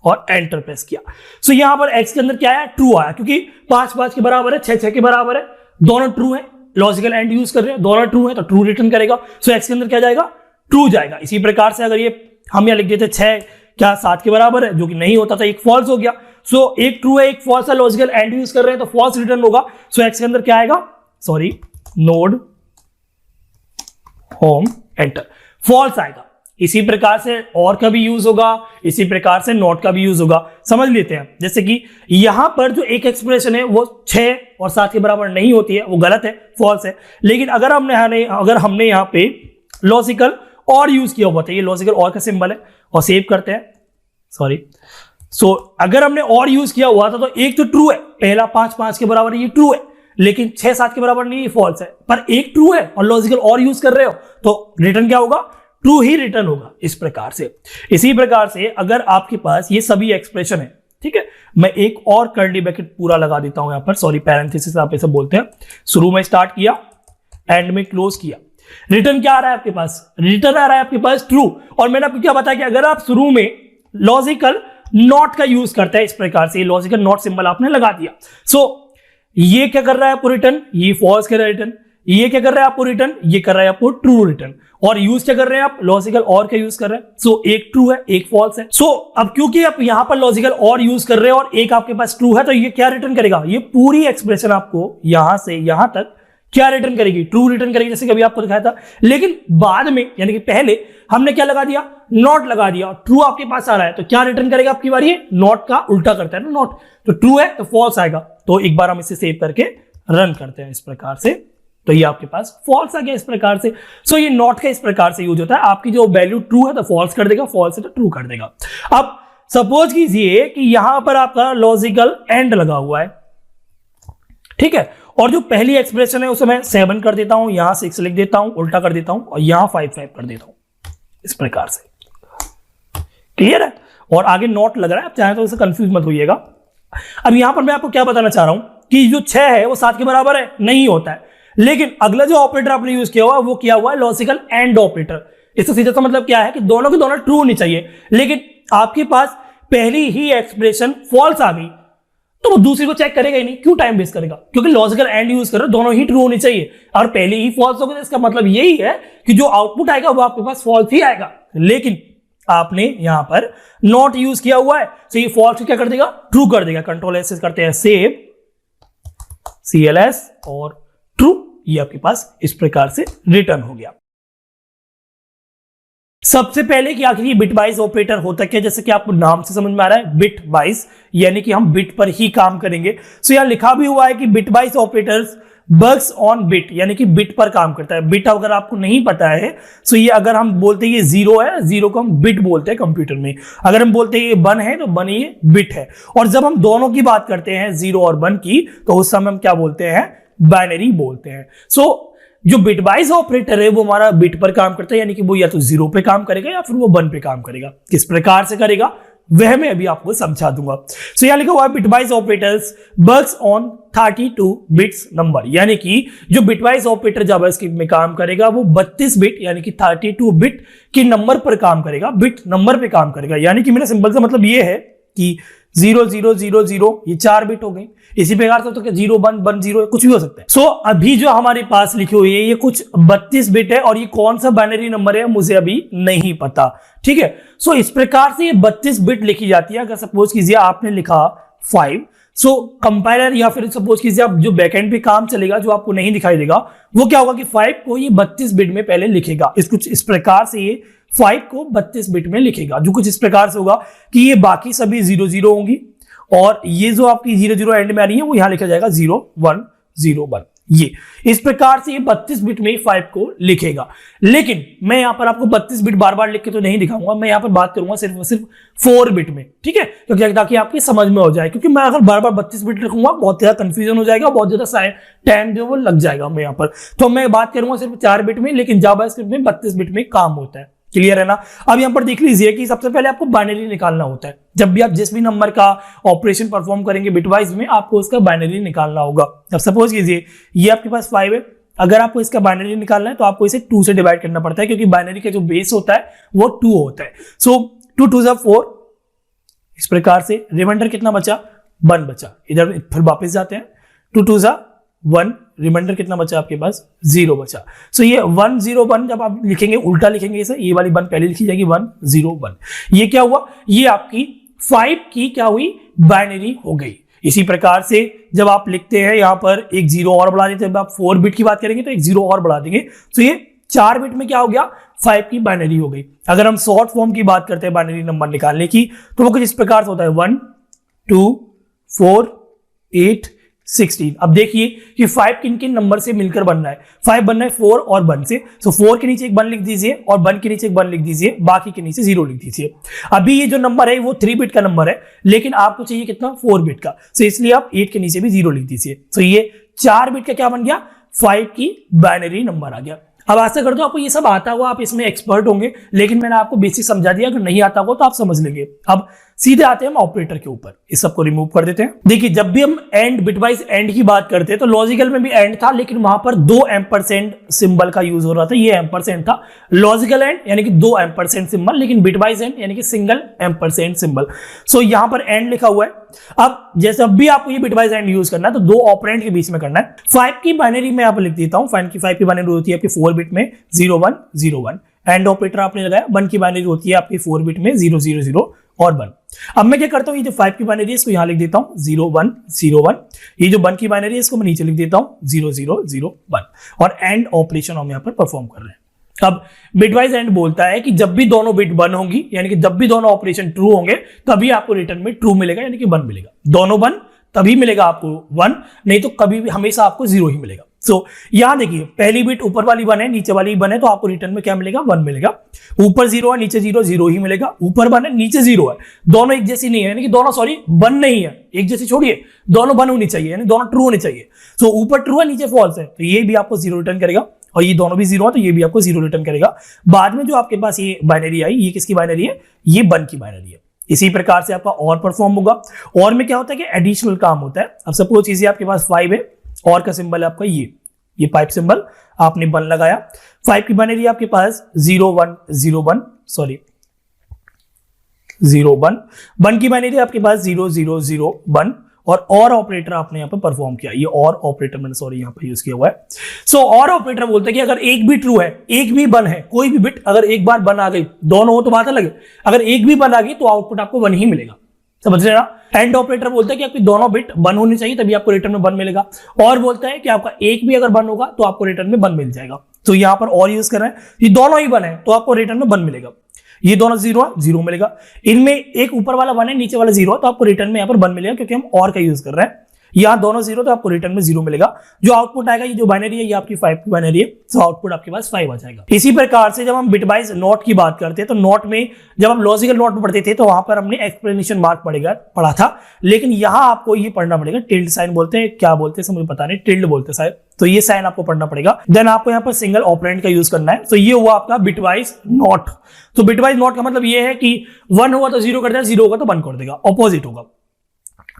और एंटर प्रेस किया। सो यहां पर x के अंदर क्या आया, ट्रू आया, क्योंकि 5 5 के बराबर है, 6 6 के बराबर है, दोनों ट्रू है, लॉजिकल एंड यूज कर रहे हैं, दोनों ट्रू है तो ट्रू रिटर्न करेगा। सो x के अंदर क्या जाएगा, ट्रू जाएगा। इसी प्रकार से अगर ये हम यहां लिख देते 6 क्या 7 के बराबर है, जो कि नहीं होता था, एक फॉल्स हो गया। सो एक ट्रू है एक फॉल्स है, लॉजिकल एंड यूज कर रहे हैं तो फॉल्स रिटर्न होगा। सो x के अंदर क्या आएगा, नोड होम एंटर, फॉल्स आएगा। इसी प्रकार से और का भी यूज होगा, इसी प्रकार से नॉट का भी यूज होगा। समझ लेते हैं, जैसे कि यहां पर जो एक एक्सप्रेशन है वो 6 और 7 के बराबर नहीं होती है, वो गलत है, फॉल्स है। लेकिन अगर हमने यहां पे लॉजिकल और यूज किया हुआ था, ये लॉजिकल और का सिंबल है, और सेव करते हैं, सो अगर हमने और यूज किया हुआ था तो एक तो ट्रू है, पहला 5 5 के बराबर ये ट्रू है, लेकिन 6 7 के बराबर नहीं, ये फॉल्स है। पर एक ट्रू है और लॉजिकल और यूज कर रहे हो तो रिटर्न क्या होगा, ट्रू ही रिटर्न होगा। इस प्रकार से, इसी प्रकार से अगर आपके पास ये सभी एक्सप्रेशन है, ठीक है, मैं एक और कर्ली ब्रैकेट पूरा लगा देता हूं यहां पर, पैरेंथेसिस आप ऐसे बोलते हैं। शुरू में स्टार्ट किया, एंड में क्लोज किया। रिटर्न क्या आ रहा है आपके पास, रिटर्न आ रहा है आपके पास ट्रू। और मैंने आपको क्या बताया कि अगर आप शुरू में लॉजिकल नॉट का यूज करते हैं, इस प्रकार से लॉजिकल नॉट सिंबल आपने लगा दिया, सो ये क्या कर रहा है आपको रिटर्न, ये फॉल्स कर रहा है रिटर्न। ये क्या कर रहा है आपको रिटर्न, ये कर रहा है आपको ट्रू रिटर्न। और यूज क्या कर रहे हैं आप, लॉजिकल और का यूज कर रहे हैं। सो एक ट्रू है एक फॉल्स है। सो अब क्योंकि आप यहां पर लॉजिकल और यूज कर रहे हैं और एक आपके पास ट्रू है, तो ये क्या रिटर्न करेगा, ये पूरी एक्सप्रेशन आपको यहां से यहां तक क्या रिटर्न करेगी, ट्रू रिटर्न करेगी, जैसे कि अभी आपको दिखाया था। लेकिन बाद में यानी कि पहले हमने क्या लगा दिया, नॉट लगा दिया, ट्रू आपके पास आ रहा है तो क्या रिटर्न करेगा आपकी बार, ये नॉट का उल्टा करता है ना, नॉट तो ट्रू है तो फॉल्स आएगा। तो एक बार हम इसे सेव करके रन करते हैं इस प्रकार से, तो ये आपके पास फॉल्स आ गया इस प्रकार से। सो ये नॉट का इस प्रकार से यूज होता है, आपकी जो वैल्यू ट्रू है तो फॉल्स कर देगा, फॉल्स है तो ट्रू कर देगा। अब सपोज कीजिए कि यहां पर आपका लॉजिकल एंड लगा हुआ है, ठीक है, और जो पहली एक्सप्रेशन है उसे मैं 7 कर देता हूं, यहां 6 लिख देता हूं, उल्टा कर देता हूं, और यहां 5 5 कर देता हूं, इस प्रकार से। क्लियर है। और आगे नॉट लग रहा है, आप चाहें तो इसे कंफ्यूज मत होइएगा। अब यहां पर मैं आपको क्या बताना चाह रहा हूं कि जो 6 है वो 7 के बराबर है, नहीं होता है। लेकिन अगला जो ऑपरेटर आपने यूज किया हुआ वो किया हुआ है लॉजिकल एंड ऑपरेटर। इससे सीधा सा मतलब क्या है कि दोनों के दोनों ट्रू होनी चाहिए, लेकिन आपके पास पहली ही एक्सप्रेशन फॉल्स आ गई तो वो दूसरी को चेक करेगा ही नहीं, क्यों टाइम वेस्ट करेगा, क्योंकि लॉजिकल एंड यूज कर रहे हो, दोनों ही ट्रू होनी चाहिए। और पहले ही फॉल्स होगा तो इसका मतलब यही है कि जो आउटपुट आएगा वो आपके पास फॉल्स ही आएगा। लेकिन आपने यहां पर नॉट यूज किया हुआ है तो ये फॉल्स को क्या कर देगा, ट्रू कर देगा। कंट्रोल एस करते हैं, सेव CLS और ट्रू, ये आपके पास इस प्रकार से रिटर्न हो गया। सबसे पहले कि आखिर ये बिट वाइज ऑपरेटर होता क्या, जैसे कि आपको नाम से समझ में आ रहा है बिट वाइज, यानी कि हम बिट पर ही काम करेंगे। सो यहां लिखा भी हुआ है कि bit wise operators works on bit, यानी कि बिट पर काम करता है। बिट अगर आपको नहीं पता है सो ये अगर हम बोलते हैं ये 0 है, 0 को हम बिट बोलते हैं कंप्यूटर में। अगर हम बोलते हैं ये 1 है तो 1 ये बिट है। और जब हम दोनों की बात करते हैं 0 और 1 की, तो उस समय हम क्या बोलते हैं, बाइनरी बोलते हैं। सो जो बिटवाइज ऑपरेटर है वो हमारा बिट पर काम करता है, यानी कि वो या तो 0 पे काम करेगा या फिर वो 1 पे काम करेगा। किस प्रकार से करेगा वह मैं अभी आपको समझा दूंगा। सो यहां लिखा हुआ है bitwise operators works on 32 bits number, यानी कि जो बिटवाइज ऑपरेटर जावास्क्रिप्ट में काम करेगा वो 32 बिट यानी कि 32 बिट के नंबर पर काम करेगा, बिट नंबर पे काम करेगा। यानी कि मेरा सिंपल सा मतलब ये है कि 0000 ये 4 बिट हो गई। इसी प्रकार से तो 0110 कुछ भी हो सकता है। सो अभी जो हमारे पास लिखी हुई है ये कुछ 32 बिट है और ये कौन सा बाइनरी नंबर है मुझे अभी नहीं पता, ठीक है। सो इस प्रकार से ये 32 बिट लिखी जाती है। अगर सपोज कीजिए आपने लिखा 5, सो कंपाइलर या फिर सपोज कीजिए आप जो बैकएंड पे काम चलेगा जो आपको नहीं दिखाई देगा वो क्या होगा कि 5 को ये 32 बिट में पहले लिखेगा। कुछ इस प्रकार से ये 5 को 32 बिट में लिखेगा, जो कुछ इस प्रकार से होगा कि ये बाकी सभी 00 होंगी और ये जो आपकी 00 एंड में आ रही है वो यहां लिखा जाएगा 0101। ये इस प्रकार से ये 32 बिट में 5 को लिखेगा। लेकिन मैं यहां पर आपको 32 बिट बार बार लिख के तो नहीं दिखाऊंगा, मैं यहां पर बात करूंगा सिर्फ 4 बिट में, ठीक है, क्योंकि ताकि आपकी समझ में हो जाए। क्योंकि मैं अगर बार बार 32 बिट लिखूंगा बहुत ज्यादा कंफ्यूजन हो जाएगा, बहुत ज्यादा टाइम जो वो लग जाएगा मैं यहां पर। तो मैं बात करूंगा सिर्फ 4 बिट में, लेकिन जावास्क्रिप्ट में 32 बिट में काम होता है। क्लियर है ना। अब यहां पर देख लीजिए कि सबसे पहले आपको बाइनरी निकालना होता है। जब भी आप जिस भी नंबर का ऑपरेशन परफॉर्म करेंगे बिटवाइज में, आपको उसका बाइनरी निकालना होगा। अब सपोज कीजिए ये आपके पास 5 है, अगर आपको इसका बाइनरी निकालना है तो आपको इसे 2 से डिवाइड करना पड़ता है, क्योंकि बाइनरी का जो बेस होता है वो 2 होता है। सो 2 2 जा 4, इस प्रकार से रिमाइंडर कितना बचा, 1 बचा। इधर फिर वापस जाते हैं, 2 2 जा 1, रिमाइंडर कितना बचा आपके पास, 0 बचा। सो ये 101 जब आप लिखेंगे उल्टा लिखेंगे इसे, ये वाली 1 पहले लिखी जाएगी 101। ये क्या हुआ, ये आपकी 5 की क्या हुई, बाइनरी हो गई। इसी प्रकार से जब आप लिखते हैं यहां पर एक 0 और बढ़ा देते हैं, जब आप 4 बिट की बात करेंगे तो एक 0 और बढ़ा देंगे, तो ये 4 बिट में क्या हो गया, 5 की बाइनरी हो गई। अगर हम शॉर्ट फॉर्म की बात करते हैं बाइनरी नंबर निकालने की तो वो कुछ इस प्रकार से होता है 1 2 4 8 16। अब देखिए कि 5 किन किन नंबर से मिलकर बनना है, 5 बनना है 4 और 1 से। सो 4 के नीचे एक 1 लिख दीजिए और 1 के नीचे एक 1 लिख दीजिए, बाकी के नीचे 0 लिख दीजिए। अभी ये जो नंबर है वो 3 बिट का नंबर है, लेकिन आपको चाहिए कितना, 4 बिट का। सो इसलिए आप 8 के नीचे भी 0 लिख दीजिए। सो ये 4 बिट का क्या बन गया, 5 की बाइनरी नंबर आ गया। अब आशा करता हूं आपको ये सब आता हुआ, आप इसमें एक्सपर्ट होंगे, लेकिन मैंने आपको बेसिक समझा दिया। अगर नहीं आता हो तो आप समझ लेंगे। अब सीधे आते हैं हम ऑपरेटर के ऊपर, इस सबको रिमूव कर देते हैं। देखिए जब भी हम एंड बिटवाइज एंड की बात करते हैं तो लॉजिकल में भी एंड था, लेकिन वहां पर 2 एम्परसेंड सिंबल का यूज हो रहा था, ये एम्परसेंड था। लॉजिकल एंड यानी कि 2 एम्परसेंड सिंबल, लेकिन बिटवाइज एंड यानी कि सिंगल एम्परसेंड सिंबल। सो यहां पर एंड लिखा हुआ है। अब जैसे अब भी आपको ये बिटवाइज एंड यूज करना है तो 2 ऑपरेंड के बीच में करना है। 5 की बाइनरी में यहां पर लिख देता हूं, 5 की बाइनरी होती है आपकी 4 बिट में 0101। एंड ऑपरेटर आपने लगाया, 1 की बाइनरी होती है आपकी 4 बिट में 000 और 1। अब मैं क्या करता हूं, ये जो 5 की बाइनरी है इसको यहां लिख देता हूं 0101। ये जो 1 की बाइनरी है इसको मैं नीचे लिख देता हूं 0001। और एंड ऑपरेशन हम यहां पर परफॉर्म कर रहे हैं। अब बिटवाइज एंड बोलता है कि जब भी दोनों बिट 1 होंगी, यानी कि जब भी दोनों ऑपरेशन ट्रू होंगे तभी आपको रिटर्न में ट्रू मिलेगा, यानी कि 1 मिलेगा। दोनों 1 तभी मिलेगा आपको 1, नहीं तो कभी भी हमेशा आपको 0 ही मिलेगा। सो यहां देखिए पहली बिट ऊपर वाली 1 है, नीचे वाली 1 है, तो आपको रिटर्न में क्या मिलेगा, 1 मिलेगा। ऊपर 0 है, नीचे 0 ही मिलेगा। ऊपर 1 है, नीचे 0 है, दोनों एक जैसी नहीं है, यानी कि दोनों 1 नहीं है, एक जैसी छोड़िए, दोनों 1 होनी चाहिए, यानी दोनों ट्रू होने चाहिए। सो ऊपर ट्रू है, नीचे फॉल्स है, तो ये भी आपको 0 रिटर्न करेगा, और ये दोनों भी 0 है तो ये भी आपको 0 रिटर्न करेगा। बाद में जो आपके पास ये बाइनरी आई, ये किसकी बाइनरी है, ये 1 की बाइनरी है। इसी प्रकार से आपका और परफॉर्म होगा। और में क्या होता है कि एडिशनल काम होता है। अब सपोज कीजिए आपके पास 5 है, और का सिंबल है आपका ये 5 सिंबल, आपने 1 लगाया। 5 की बाइनरी आपके पास 0101, सॉरी 01। 1 की बाइनरी आपके पास 0001, और ऑपरेटर आपने यहां पर परफॉर्म किया। ये और ऑपरेटर मैंने सॉरी यहां पर यूज किया हुआ है। सो और ऑपरेटर बोलते हैं कि अगर एक भी ट्रू है, एक भी 1 है, कोई भी बिट अगर एक बार 1 आ गई, दोनों हो तो बात अलग है, अगर एक भी 1 आ गई तो आउटपुट आपको 1 ही मिलेगा। समझ रहे ना। एंड ऑपरेटर बोलता है कि आपकी दोनों बिट 1 होनी चाहिए तभी आपको रिटर्न में 1 मिलेगा। और बोलता है कि आपका एक भी अगर 1 होगा तो आपको रिटर्न में 1 मिल जाएगा। तो यहां पर और यूज कर रहे हैं, ये दोनों ही 1 है तो आपको रिटर्न में 1 मिलेगा। ये दोनों 0 है, 0 मिलेगा। इनमें एक ऊपर वाला 1 है, नीचे वाला 0 है, तो आपको रिटर्न में यहां पर 1 मिलेगा, क्योंकि हम और का यूज कर रहे हैं। यहां दोनों 0 तो आपको रिटर्न में 0 मिलेगा। जो आउटपुट आएगा, ये जो बाइनरी है ये आपकी 5 की बाइनरी है, तो आउटपुट आपके पास 5 आ जाएगा। इसी प्रकार से जब हम बिटवाइज नॉट की बात करते हैं तो नॉट में जब हम लॉजिकल नॉट में पढ़ते थे तो वहां पर हमने एक्सप्लेनेशन मार्क पढ़ा था, लेकिन यहां आपको ये पढ़ना पड़ेगा। टिल्ड साइन बोलते हैं, क्या बोलते हैं मुझे पता नहीं, टिल्ड बोलते हैं शायद, तो ये साइन आपको पढ़ना पड़ेगा। देन आपको यहाँ पर सिंगल ऑपरेंड का यूज करना है। तो ये हुआ आपका बिटवाइज नॉट। तो बिटवाइज नॉट का मतलब ये है कि 1 हुआ तो 0 कर देगा, 0 होगा तो 1 कर देगा, ऑपोजिट होगा।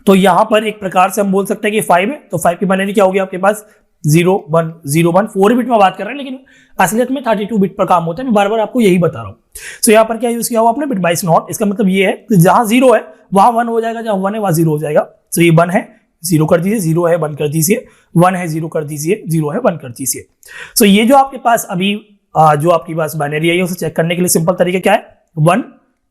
तो यहां पर एक प्रकार से हम बोल सकते हैं कि 5 है, तो 5 की बाइनरी क्या होगी आपके पास 0101 4 बिट में बात कर रहे हैं, लेकिन असलियत में 32 बिट पर काम होता है। मैं बार बार आपको यही बता रहा हूँ। तो यहाँ पर क्या यूज किया हुआ आपने, बिट बाइस नॉट। इसका मतलब ये है कि जहां 0 है वहां 1 हो जाएगा, जहां 1 है वहां 0 हो जाएगा। तो ये 1 है 0 कर दीजिए, 0 है 1 कर दीजिए, 1 है 0 कर दीजिए, 0 है 1 कर दीजिए। तो ये जो आपके पास अभी जो आपके पास बाइनरी है उसे चेक करने के लिए सिंपल तरीका क्या है, 1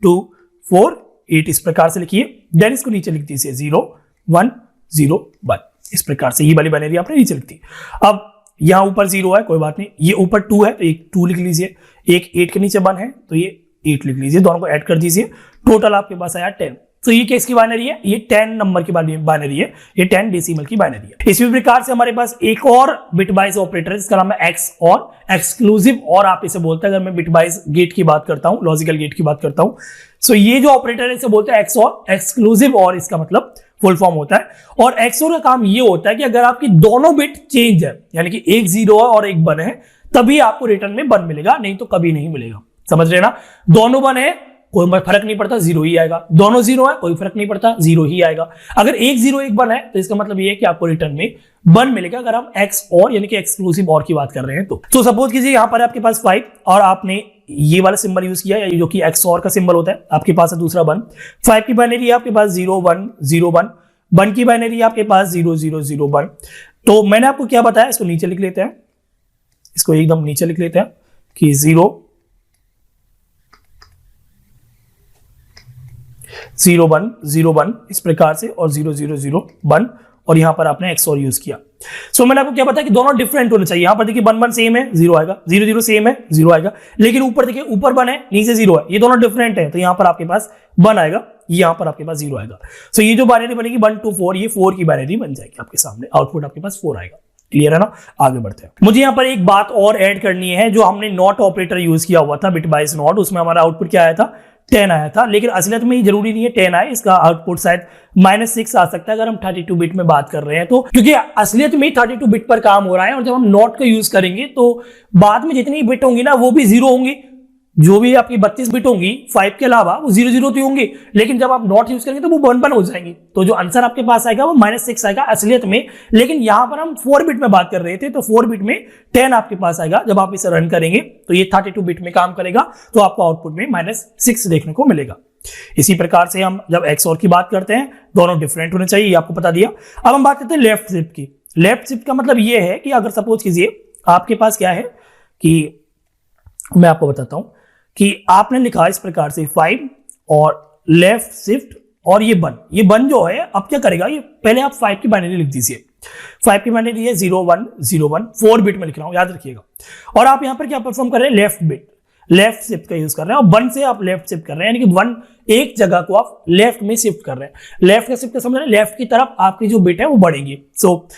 2 4 8 इस प्रकार से लिखिए, देन इसको नीचे लिख दीजिए 0 1 0 1 इस प्रकार से। ये वाली बाइनरी आपने नीचे लिख दी। अब यहाँ ऊपर 0 है, कोई बात नहीं, ये ऊपर 2 है तो एक 2 लिख लीजिए, एक 8 के नीचे 1 है तो ये 8 लिख लीजिए, दोनों को ऐड कर दीजिए, टोटल आपके पास आया 10। तो ये किसकी बाइनरी है, ये 10 नंबर की बाइनरी है, ये 10 डेसिमल की बाइनरी है। इसी प्रकार से हमारे पास एक और बिट वाइज ऑपरेटर है, इसका नाम है एक्स और, एक्सक्लूसिव और आप इसे बोलते हैं। अगर मैं बिट वाइज गेट की बात करता हूं, लॉजिकल गेट की बात करता हूं, सो ये जो ऑपरेटर है इसे बोलते हैं एक्स और, एक्सक्लूसिव और इसका मतलब फुल फॉर्म होता है। और एक्सओर का काम ये होता है कि अगर आपकी दोनों बिट चेंज है, यानी कि एक 0 है और एक 1 है, तभी आपको रिटर्न में 1 मिलेगा, नहीं तो कभी नहीं मिलेगा। समझ रहे ना, दोनों 1 है कोई फर्क नहीं पड़ता, 0 ही आएगा, दोनों 0 है कोई फर्क नहीं पड़ता, 0 ही आएगा। अगर एक 0 एक 1 है तो इसका मतलब ये है कि आपको रिटर्न में 1 मिलेगा, अगर हम एक्स और यानी कि एक्सक्लूसिव और की बात कर रहे हैं तो सपोज कीजिए यहाँ पर आपके पास 5 और आपने ये वाला सिंबल यूज किया जो कि एक्स और का सिंबल होता है, आपके पास है दूसरा 1। 5 की बाइनरी है आपके पास 0 1 0 1, 1 की बाइनरी है आपके पास 0 0 0 1। तो मैंने आपको क्या बताया, इसको नीचे लिख लेते हैं, इसको एकदम नीचे लिख लेते हैं कि 0 0 1 0 1 इस प्रकार से और 0 0 0 1 और यहां पर आपने एक्स और यूज किया। सो मैंने आपको क्या बताया कि दोनों डिफरेंट होने चाहिए। यहां पर देखिए 1 1 सेम है 0 आएगा, 0 0 सेम है 0 आएगा, लेकिन ऊपर देखिए ऊपर 1 है नीचे 0 है, ये दोनों डिफरेंट है तो यहां पर आपके पास 1 आएगा, यहां पर आपके पास 0 आएगा। सो ये जो बाइनरी बनेगी 1 2 4, ये 4 की बाइनरी बन जाएगी आपके सामने, आउटपुट आपके पास 4 आएगा। क्लियर है ना, आगे बढ़ते हैं। मुझे यहां पर एक बात और ऐड करनी है, जो हमने नॉट ऑपरेटर यूज किया हुआ था बिट वाइज नॉट, उसमें हमारा आउटपुट क्या आया था 10 आया था, लेकिन असलियत में ये जरूरी नहीं है 10 आए, इसका आउटपुट शायद -6 आ सकता है अगर हम 32 बिट में बात कर रहे हैं तो, क्योंकि असलियत में 32 बिट पर काम हो रहा है। और जब हम नॉट का यूज करेंगे तो बाद में जितनी बिट होंगी ना वो भी 0 होंगी, जो भी आपकी 32 बिट होंगी 5 के अलावा वो 0 0 तो होंगी, लेकिन जब आप नॉट यूज करेंगे तो वो 1 1 हो जाएंगी। तो जो आंसर आपके पास आएगा वो -6 आएगा असलियत में, लेकिन यहां पर हम 4 बिट में बात कर रहे थे तो 4 बिट में 10 आपके पास आएगा। जब आप इसे रन करेंगे तो ये 32 बिट में काम करेगा, तो आपको आउटपुट में -6 देखने को मिलेगा। इसी प्रकार से हम जब एक्स और की बात करते हैं, दोनों डिफरेंट होने चाहिए, ये आपको बता दिया। अब हम बात करते हैं लेफ्ट शिफ्ट की। लेफ्ट शिफ्ट का मतलब ये है कि अगर सपोज कीजिए आपके पास क्या है कि मैं आपको बताता हूं कि आपने लिखा इस प्रकार से 5 और लेफ्ट शिफ्ट और ये 1 जो है, अब क्या करेगा, ये पहले आप 5 की बाइनरी लिख दीजिए। 5 की बाइनरी है 0 1 0 1, 4 बिट में लिख रहा हूं, याद रखिएगा। और आप यहां पर क्या परफॉर्म कर रहे हैं, लेफ्ट शिफ्ट का यूज कर रहे हैं, और 1 से आप लेफ्ट शिफ्ट कर रहे हैं, यानी कि 1 एक जगह को आप लेफ्ट में शिफ्ट कर रहे हैं। लेफ्ट का शिफ्ट समझ रहे हैं, लेफ्ट की तरफ आपकी जो बिट है वो बढ़ेगी। सो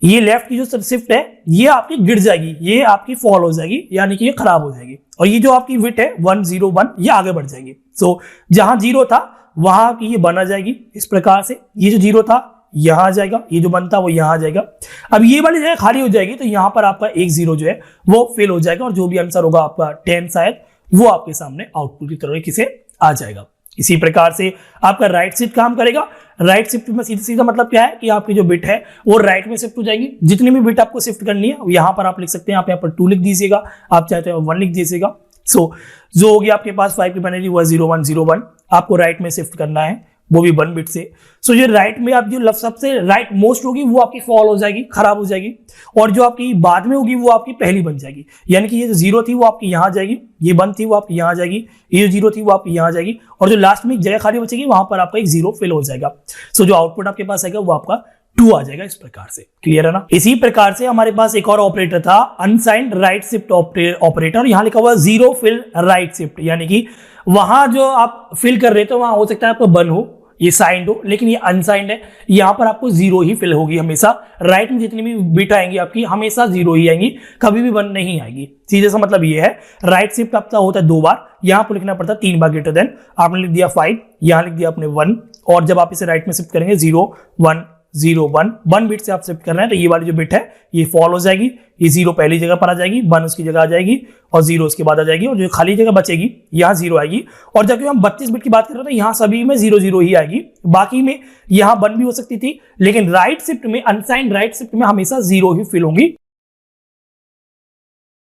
ये लेफ्ट की जो शिफ्ट है ये आपकी गिर जाएगी, ये आपकी फॉल हो जाएगी, यानी कि ये खराब हो जाएगी। और ये जो आपकी बिट है 1 0 1 ये आगे बढ़ जाएगी। सो जहां 0 था वहां की ये 1 आ जाएगी इस प्रकार से, ये जो 0 था यहां आ जाएगा, ये जो 1 था वो यहां आ जाएगा। अब ये वाली जगह खाली हो जाएगी तो यहां पर आपका एक 0 जो है वो फेल हो जाएगा, और जो भी आंसर होगा आपका 10 शायद वो आपके सामने आउटपुट की तरह किसे आ जाएगा। इसी प्रकार से आपका राइट शिफ्ट काम करेगा। राइट शिफ्ट में सीधा मतलब क्या है कि आपकी जो बिट है वो राइट में शिफ्ट हो जाएगी। जितनी भी बिट आपको शिफ्ट करनी है यहां पर आप लिख सकते हैं, आप यहां पर 2 लिख दीजिएगा, आप चाहते हैं 1 लिख दीजिएगा। सो जो होगी आपके पास 5 की बाइनरी वो 0 1 0 1, आपको राइट में शिफ्ट करना है, वो भी 1 बिट से। सो ये राइट में आप जो सबसे राइट मोस्ट होगी वो आपकी फॉल हो जाएगी, खराब हो जाएगी, और जो आपकी बाद में होगी वो आपकी पहली बन जाएगी। यानी कि ये जो 0 थी वो आपकी यहाँ आ जाएगी, ये 1 थी वो आपकी यहाँ आ जाएगी, ये जो 0 थी वो आपकी यहाँ आ जाएगी, और जो लास्ट में एक जगह खाली बचेगी वहां पर आपका एक 0 फिल हो जाएगा। सो जो आउटपुट आपके पास आएगा वो आपका 2 आ जाएगा इस प्रकार से। क्लियर है ना। इसी प्रकार से हमारे पास एक और ऑपरेटर था अनसाइंड राइट शिफ्ट ऑपरेटर। यहां लिखा हुआ 0 फिल राइट शिफ्ट, यानी कि वहां जो आप फिल कर रहे थे वहां हो सकता है आपको 1 हो, ये साइंड हो, लेकिन ये अनसाइंड है, यहां पर आपको 0 ही फिल होगी हमेशा। राइट में जितनी भी बिट आएंगी आपकी हमेशा 0 ही आएंगी, कभी भी 1 नहीं आएगी। सीधे सा मतलब ये है राइट शिफ्ट आपका होता है 2 बार, यहां पर लिखना पड़ता है 3 बार ग्रेटर देन। आपने लिख दिया 5, यहां लिख दिया आपने 1, और जब आप इसे राइट में शिफ्ट करेंगे 0 1 0 1 1 बिट से आप शिफ्ट कर रहे हैं तो ये वाली जो बिट है ये फॉल हो जाएगी, ये 0 पहली जगह पर आ जाएगी, 1 उसकी जगह आ जाएगी और 0 उसके बाद आ जाएगी और जो खाली जगह बचेगी यहाँ 0 आएगी। और जबकि हम 32 बिट की बात कर रहे हैं तो यहाँ सभी में 0 0 ही आएगी, बाकी में यहाँ 1 भी हो सकती थी, लेकिन राइट शिफ्ट में, अनसाइंड राइट शिफ्ट में हमेशा 0 ही फिल होंगी।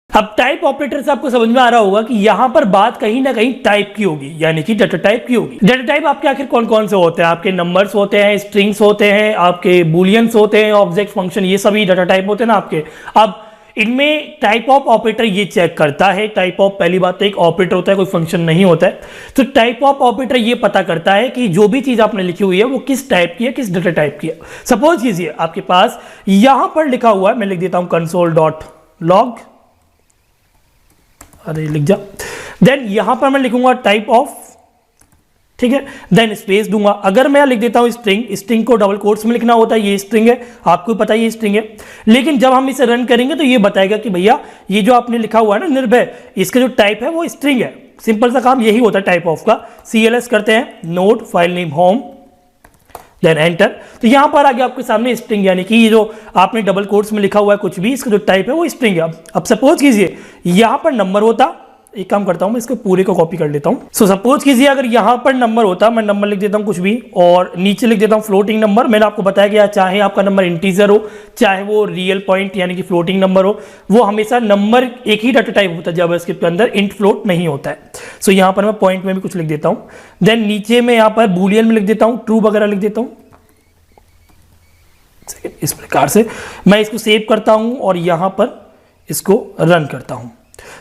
अब टाइप ऑपरेटर से आपको समझ में आ रहा होगा कि यहां पर बात कहीं ना कहीं टाइप की होगी, यानी कि डाटा टाइप की होगी। डाटा टाइप आपके आखिर कौन कौन से होते हैं? आपके नंबर्स होते हैं, स्ट्रिंग्स होते हैं, आपके बूलियंस होते हैं, ऑब्जेक्ट फंक्शन, ये सभी डाटा टाइप होते हैं ना आपके। अब इनमें टाइप ऑफ ऑपरेटर ये चेक करता है, टाइप ऑफ, पहली बात तो एक ऑपरेटर होता है, कोई फंक्शन नहीं होता है। तो टाइप ऑफ ऑपरेटर ये पता करता है कि जो भी चीज आपने लिखी हुई है वो किस टाइप की है, किस डाटा टाइप की है। सपोज कीजिए आपके पास यहां पर लिखा हुआ है, मैं लिख देता हूं console.log, अरे लिख जा, देन यहां पर मैं लिखूंगा टाइप ऑफ, ठीक है, देन स्पेस दूंगा। अगर मैं लिख देता हूं स्ट्रिंग, स्ट्रिंग को डबल कोट्स में लिखना होता है, ये स्ट्रिंग है, आपको पता है ये स्ट्रिंग है, लेकिन जब हम इसे रन करेंगे तो ये बताएगा कि भैया ये जो आपने लिखा हुआ है ना निर्भय, इसका जो टाइप है वो स्ट्रिंग है। सिंपल सा काम यही होता है टाइप ऑफ का। CLS करते हैं, note file name home, then enter, तो यहां पर आ गया आपके सामने स्ट्रिंग, यानी कि ये जो आपने डबल कोट्स में लिखा हुआ है कुछ भी, इसका जो टाइप है वो स्ट्रिंग है। अब सपोज कीजिए यहां पर नंबर होता, एक काम करता हूं मैं इसको पूरे को कॉपी कर लेता हूं। सो सपोज कीजिए अगर यहां पर नंबर होता, मैं नंबर लिख देता हूं कुछ भी और नीचे लिख देता हूं फ्लोटिंग नंबर। मैंने आपको बताया कि चाहे आपका नंबर इंटीजर हो, चाहे वो रियल पॉइंट यानी कि फ्लोटिंग नंबर हो, वो हमेशा नंबर एक ही डाटा टाइप होता है जावास्क्रिप्ट के अंदर, इंट फ्लोट नहीं होता है। सो यहां पर मैं पॉइंट में भी कुछ लिख देता हूं, देन नीचे में यहां पर बूलियन में लिख देता हूं, ट्रू वगैरह लिख देता हूं। इस प्रकार से मैं इसको सेव करता हूं और यहां पर इसको रन करता हूं।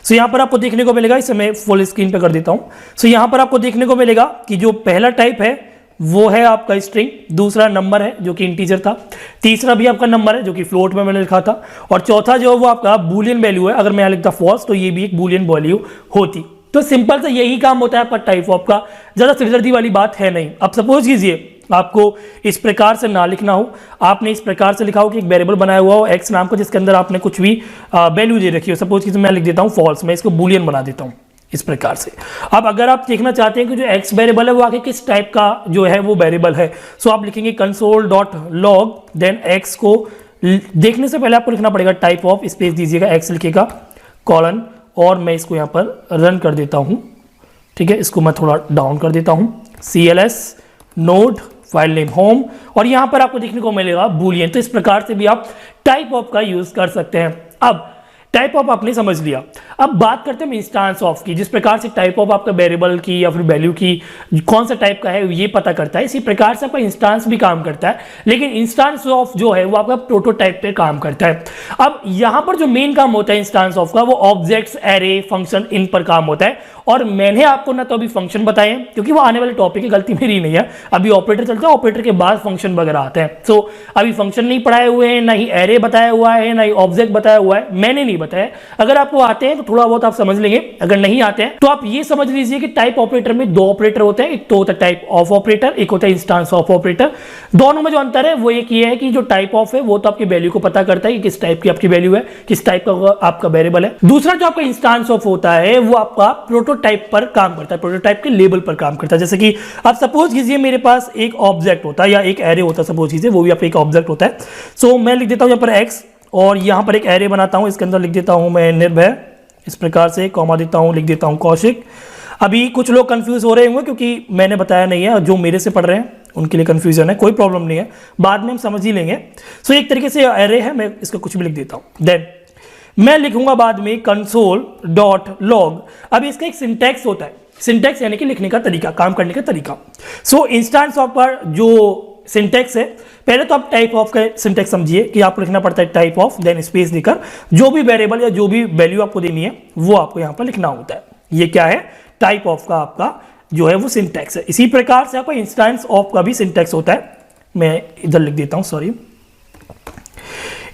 सो यहां पर आपको देखने को मिलेगा, इसे मैं फुल स्क्रीन पे कर देता हूं। सो यहां पर आपको देखने को मिलेगा कि जो पहला टाइप है वो है आपका स्ट्रिंग, दूसरा नंबर है जो कि इंटीजर था, तीसरा भी आपका नंबर है जो कि फ्लोट में मैंने लिखा था, और चौथा जो वो आपका बूलियन वैल्यू है। अगर मैं यहां लिखता फॉल्स तो ये भी एक बूलियन वैल्यू होती। तो सिंपल से यही काम होता है आपका टाइप ऑफ का, ज्यादा सिरदर्दी वाली बात है नहीं। अब सपोज कीजिए आपको इस प्रकार से ना लिखना हो, आपने इस प्रकार से लिखा हो कि एक वेरिएबल बनाया हुआ हो x नाम का, जिसके अंदर आपने कुछ भी वैल्यू दे रखी हो। सपोज कीजिए मैं लिख देता हूं फॉल्स, मैं इसको बूलियन बना देता हूं इस प्रकार से। अब अगर आप देखना चाहते हैं कि जो x वेरिएबल है वो आगे किस टाइप का जो है वो वेरिएबल है, सो आप लिखेंगे console.log, देन x को देखने से पहले आपको लिखना पड़ेगा टाइप ऑफ, स्पेस दीजिएगा, x लिखेगा कॉलन, और मैं इसको यहां पर रन कर देता हूं। ठीक है, इसको मैं थोड़ा डाउन कर देता हूं, CLS node file name home, और यहां पर आपको देखने को मिलेगा बूलियन। तो इस प्रकार से भी आप टाइप ऑफ का यूज कर सकते हैं। अब टाइप ऑफ आपने समझ लिया, अब बात करते हैं इंस्टांस ऑफ की। जिस प्रकार से टाइप ऑफ आपका वेरिएबल की या फिर वैल्यू की कौन सा टाइप का है ये पता करता है, इसी प्रकार से आपका इंस्टांस भी काम करता है, लेकिन इंस्टांस ऑफ जो है वो आपका प्रोटोटाइप पे काम करता है। अब यहां पर जो मेन काम होता है इंस्टांस ऑफ का, वो ऑब्जेक्ट्स, एरे, फंक्शन, इन पर काम होता है। और मैंने आपको ना तो अभी फंक्शन बताए क्योंकि वो आने वाले टॉपिक की, गलती मेरी नहीं है, अभी ऑपरेटर चलता है, ऑपरेटर के बाद फंक्शन वगैरह आते हैं। सो अभी फंक्शन नहीं पढ़ाए हुए हैं, ना ही एरे बताया हुआ है, ना ही ऑब्जेक्ट बताया हुआ है, मैंने नहीं बताया। अगर आपको आते हैं तो थोड़ा बहुत आप समझ लेंगे, अगर नहीं आते हैं तो आप ये समझ लीजिए कि टाइप ऑपरेटर में दो ऑपरेटर होते हैं, एक तो होता है टाइप ऑफ ऑपरेटर, एक होता है इंस्टांस ऑफ ऑपरेटर। दोनों में जो अंतर है वो एक ये है कि जो टाइप ऑफ है वो तो आपकी वैल्यू को पता करता है कि किस टाइप की आपकी वैल्यू है, किस टाइप का आपका वेरिएबल है। दूसरा जो आपका इंस्टांस ऑफ होता है वो आपका प्रोटोटाइप पर काम करता है, प्रोटोटाइप के लेवल पर काम करता है। जैसे कि आप सपोज कीजिए मेरे पास एक ऑब्जेक्ट होता है या एक एरे होता है, सपोज कीजिए वो भी आपका एक ऑब्जेक्ट होता है। सो मैं लिख देता हूं यहां पर x, और यहां पर एक एरे बनाता हूं, इसके अंदर लिख देता हूं मैं निर्भय, इस प्रकार से कॉमा देता हूं, लिख देता हूं कौशिक। अभी कुछ लोग कंफ्यूज हो रहे होंगे क्योंकि मैंने बताया नहीं है, जो मेरे से पढ़ रहे हैं उनके लिए कंफ्यूजन है, कोई प्रॉब्लम नहीं है, बाद में हम समझ ही लेंगे। सो एक तरीके से एरे है, मैं इसको कुछ भी लिख देता हूं, देन मैं लिखूंगा बाद में console.log। अब इसका एक सिंटैक्स होता है, सिंटैक्स यानी कि लिखने का तरीका, काम करने का तरीका। सो इंस्टांस ऑफ पर जो सिंटैक्स है, पहले तो आप टाइप ऑफ का सिंटैक्स समझिए कि आपको लिखना पड़ता है टाइप ऑफ, देन स्पेस देकर जो भी वेरिएबल या जो भी वैल्यू आपको देनी है वो आपको यहां पर लिखना होता है। ये क्या है, टाइप ऑफ का आपका जो है वो सिंटैक्स है। इसी प्रकार से आपका इंस्टांस ऑफ का भी सिंटैक्स होता है, मैं इधर लिख देता हूं, सॉरी।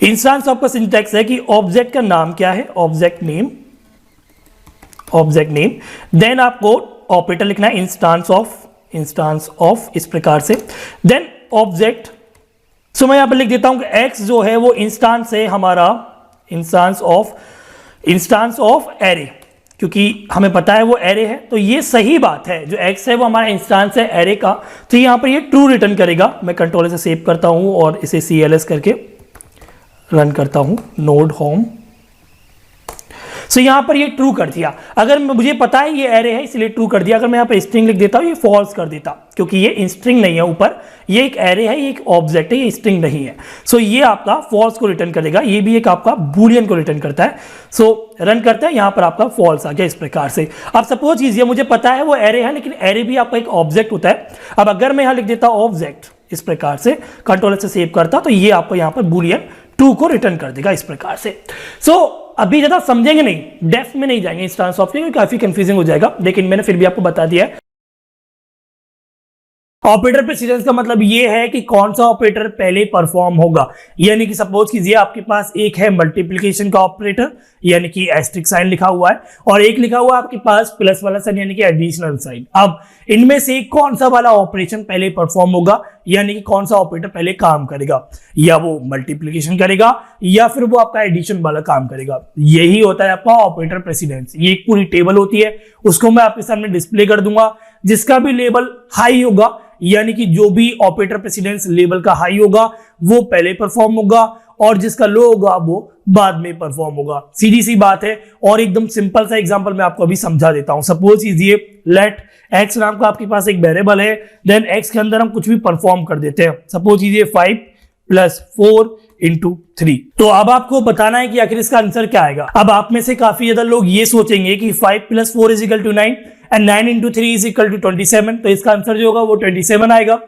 इंस्टांस ऑफ का सिंटैक्स है कि ऑब्जेक्ट का नाम क्या है, object name, object name, then आपको ऑपरेटर लिखना है इंस्टांस ऑफ इस प्रकार से, देन ऑब्जेक्ट। सो मैं यहां पर लिख देता हूं कि x जो है वो इंस्टांस है हमारा, इंस्टांस ऑफ एरे, क्योंकि हमें पता है वो एरे है, तो ये सही बात है, जो x है वो हमारा इंस्टेंस है एरे का, तो यहाँ पर ये ट्रू रिटर्न करेगा। मैं कंट्रोल से सेव करता हूँ और इसे CLS करके रन करता हूँ, नोड होम। सो यहाँ पर ये ट्रू कर दिया। अगर मुझे पता है ये एरे है इसलिए ट्रू कर दिया। अगर मैं यहाँ पर स्ट्रिंग लिख देता हूँ ये फॉल्स कर देता, क्योंकि ये स्ट्रिंग नहीं है, ऊपर ये एक एरे है, ये एक ऑब्जेक्ट है, ये स्ट्रिंग नहीं है। सो ये आपका फॉल्स को रिटर्न करेगा, ये भी एक आपका बूलियन को रिटर्न करता है। सो रन करता है, यहाँ पर आपका फॉल्स आ गया इस प्रकार से। अब सपोज कीजिए मुझे पता है वो एरे है, लेकिन एरे भी आपका एक ऑब्जेक्ट होता है। अब अगर मैं यहाँ लिख देता ऑब्जेक्ट इस प्रकार से, कंट्रोल से सेव करता, तो ये आपको यहाँ पर बूलियन ट्रू को रिटर्न कर देगा इस प्रकार से। सो अभी ज्यादा समझेंगे नहीं, डेप्थ में नहीं जाएंगे इंस्टेंस सॉफ्टवेयर, काफी कंफ्यूजिंग हो जाएगा, लेकिन मैंने फिर भी आपको बता दिया है। ऑपरेटर प्रेसिडेंस का मतलब ये है कि कौन सा ऑपरेटर पहले परफॉर्म होगा। यानी कि सपोज कीजिए आपके पास एक है मल्टीप्लिकेशन का ऑपरेटर, यानी कि एस्ट्रिक साइन लिखा हुआ है, और एक लिखा हुआ है आपके पास प्लस वाला साइन यानी कि एडिशनल साइन। अब इनमें से कौन सा वाला ऑपरेशन पहले परफॉर्म होगा, यानी कि कौन सा ऑपरेटर पहले काम करेगा, या वो मल्टीप्लिकेशन करेगा या फिर वो आपका एडिशन वाला काम करेगा। यही होता है आपका ऑपरेटर प्रेसिडेंस। ये एक पूरी टेबल होती है, उसको मैं आपके सामने डिस्प्ले कर दूंगा। जिसका भी लेवल हाई होगा, यानी कि जो भी ऑपरेटर प्रेसिडेंस लेवल का हाई होगा वो पहले परफॉर्म होगा, और जिसका लो होगा वो बाद में परफॉर्म होगा। सीधी सी बात है। और एकदम सिंपल सा एग्जांपल मैं आपको अभी समझा देता हूं। सपोज कीजिए लेट x नाम का आपके पास एक वेरिएबल है, देन x के अंदर हम कुछ भी परफॉर्म कर देते हैं। सपोज कीजिए 5 + 4 × 3। तो अब आपको बताना है कि आखिर इसका आंसर क्या आएगा। अब आप में से काफी ज्यादा लोग ये सोचेंगे कि 5 + 4 = 9 एंड 9 × 3 = 27, तो इसका आंसर जो होगा वो 27 आएगा।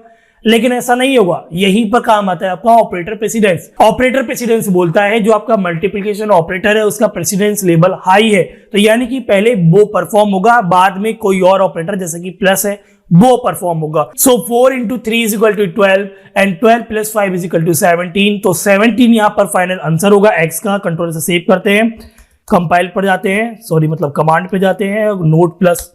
लेकिन ऐसा नहीं होगा, यहीं पर काम आता है आपका ऑपरेटर प्रेसिडेंस। ऑपरेटर प्रेसिडेंस बोलता है जो आपका मल्टीप्लिकेशन ऑपरेटर है उसका प्रेसिडेंस लेवल हाई है, तो यानी कि पहले वो परफॉर्म होगा, बाद में कोई और ऑपरेटर जैसे कि प्लस है वो परफॉर्म होगा। सो 4 × 3 = 12 एंड 12 + 5 = 17। तो 17 यहां पर फाइनल आंसर होगा एक्स का। कंट्रोल से सेव करते हैं, कंपाइल पर जाते हैं, सॉरी मतलब कमांड पे जाते हैं, नोट प्लस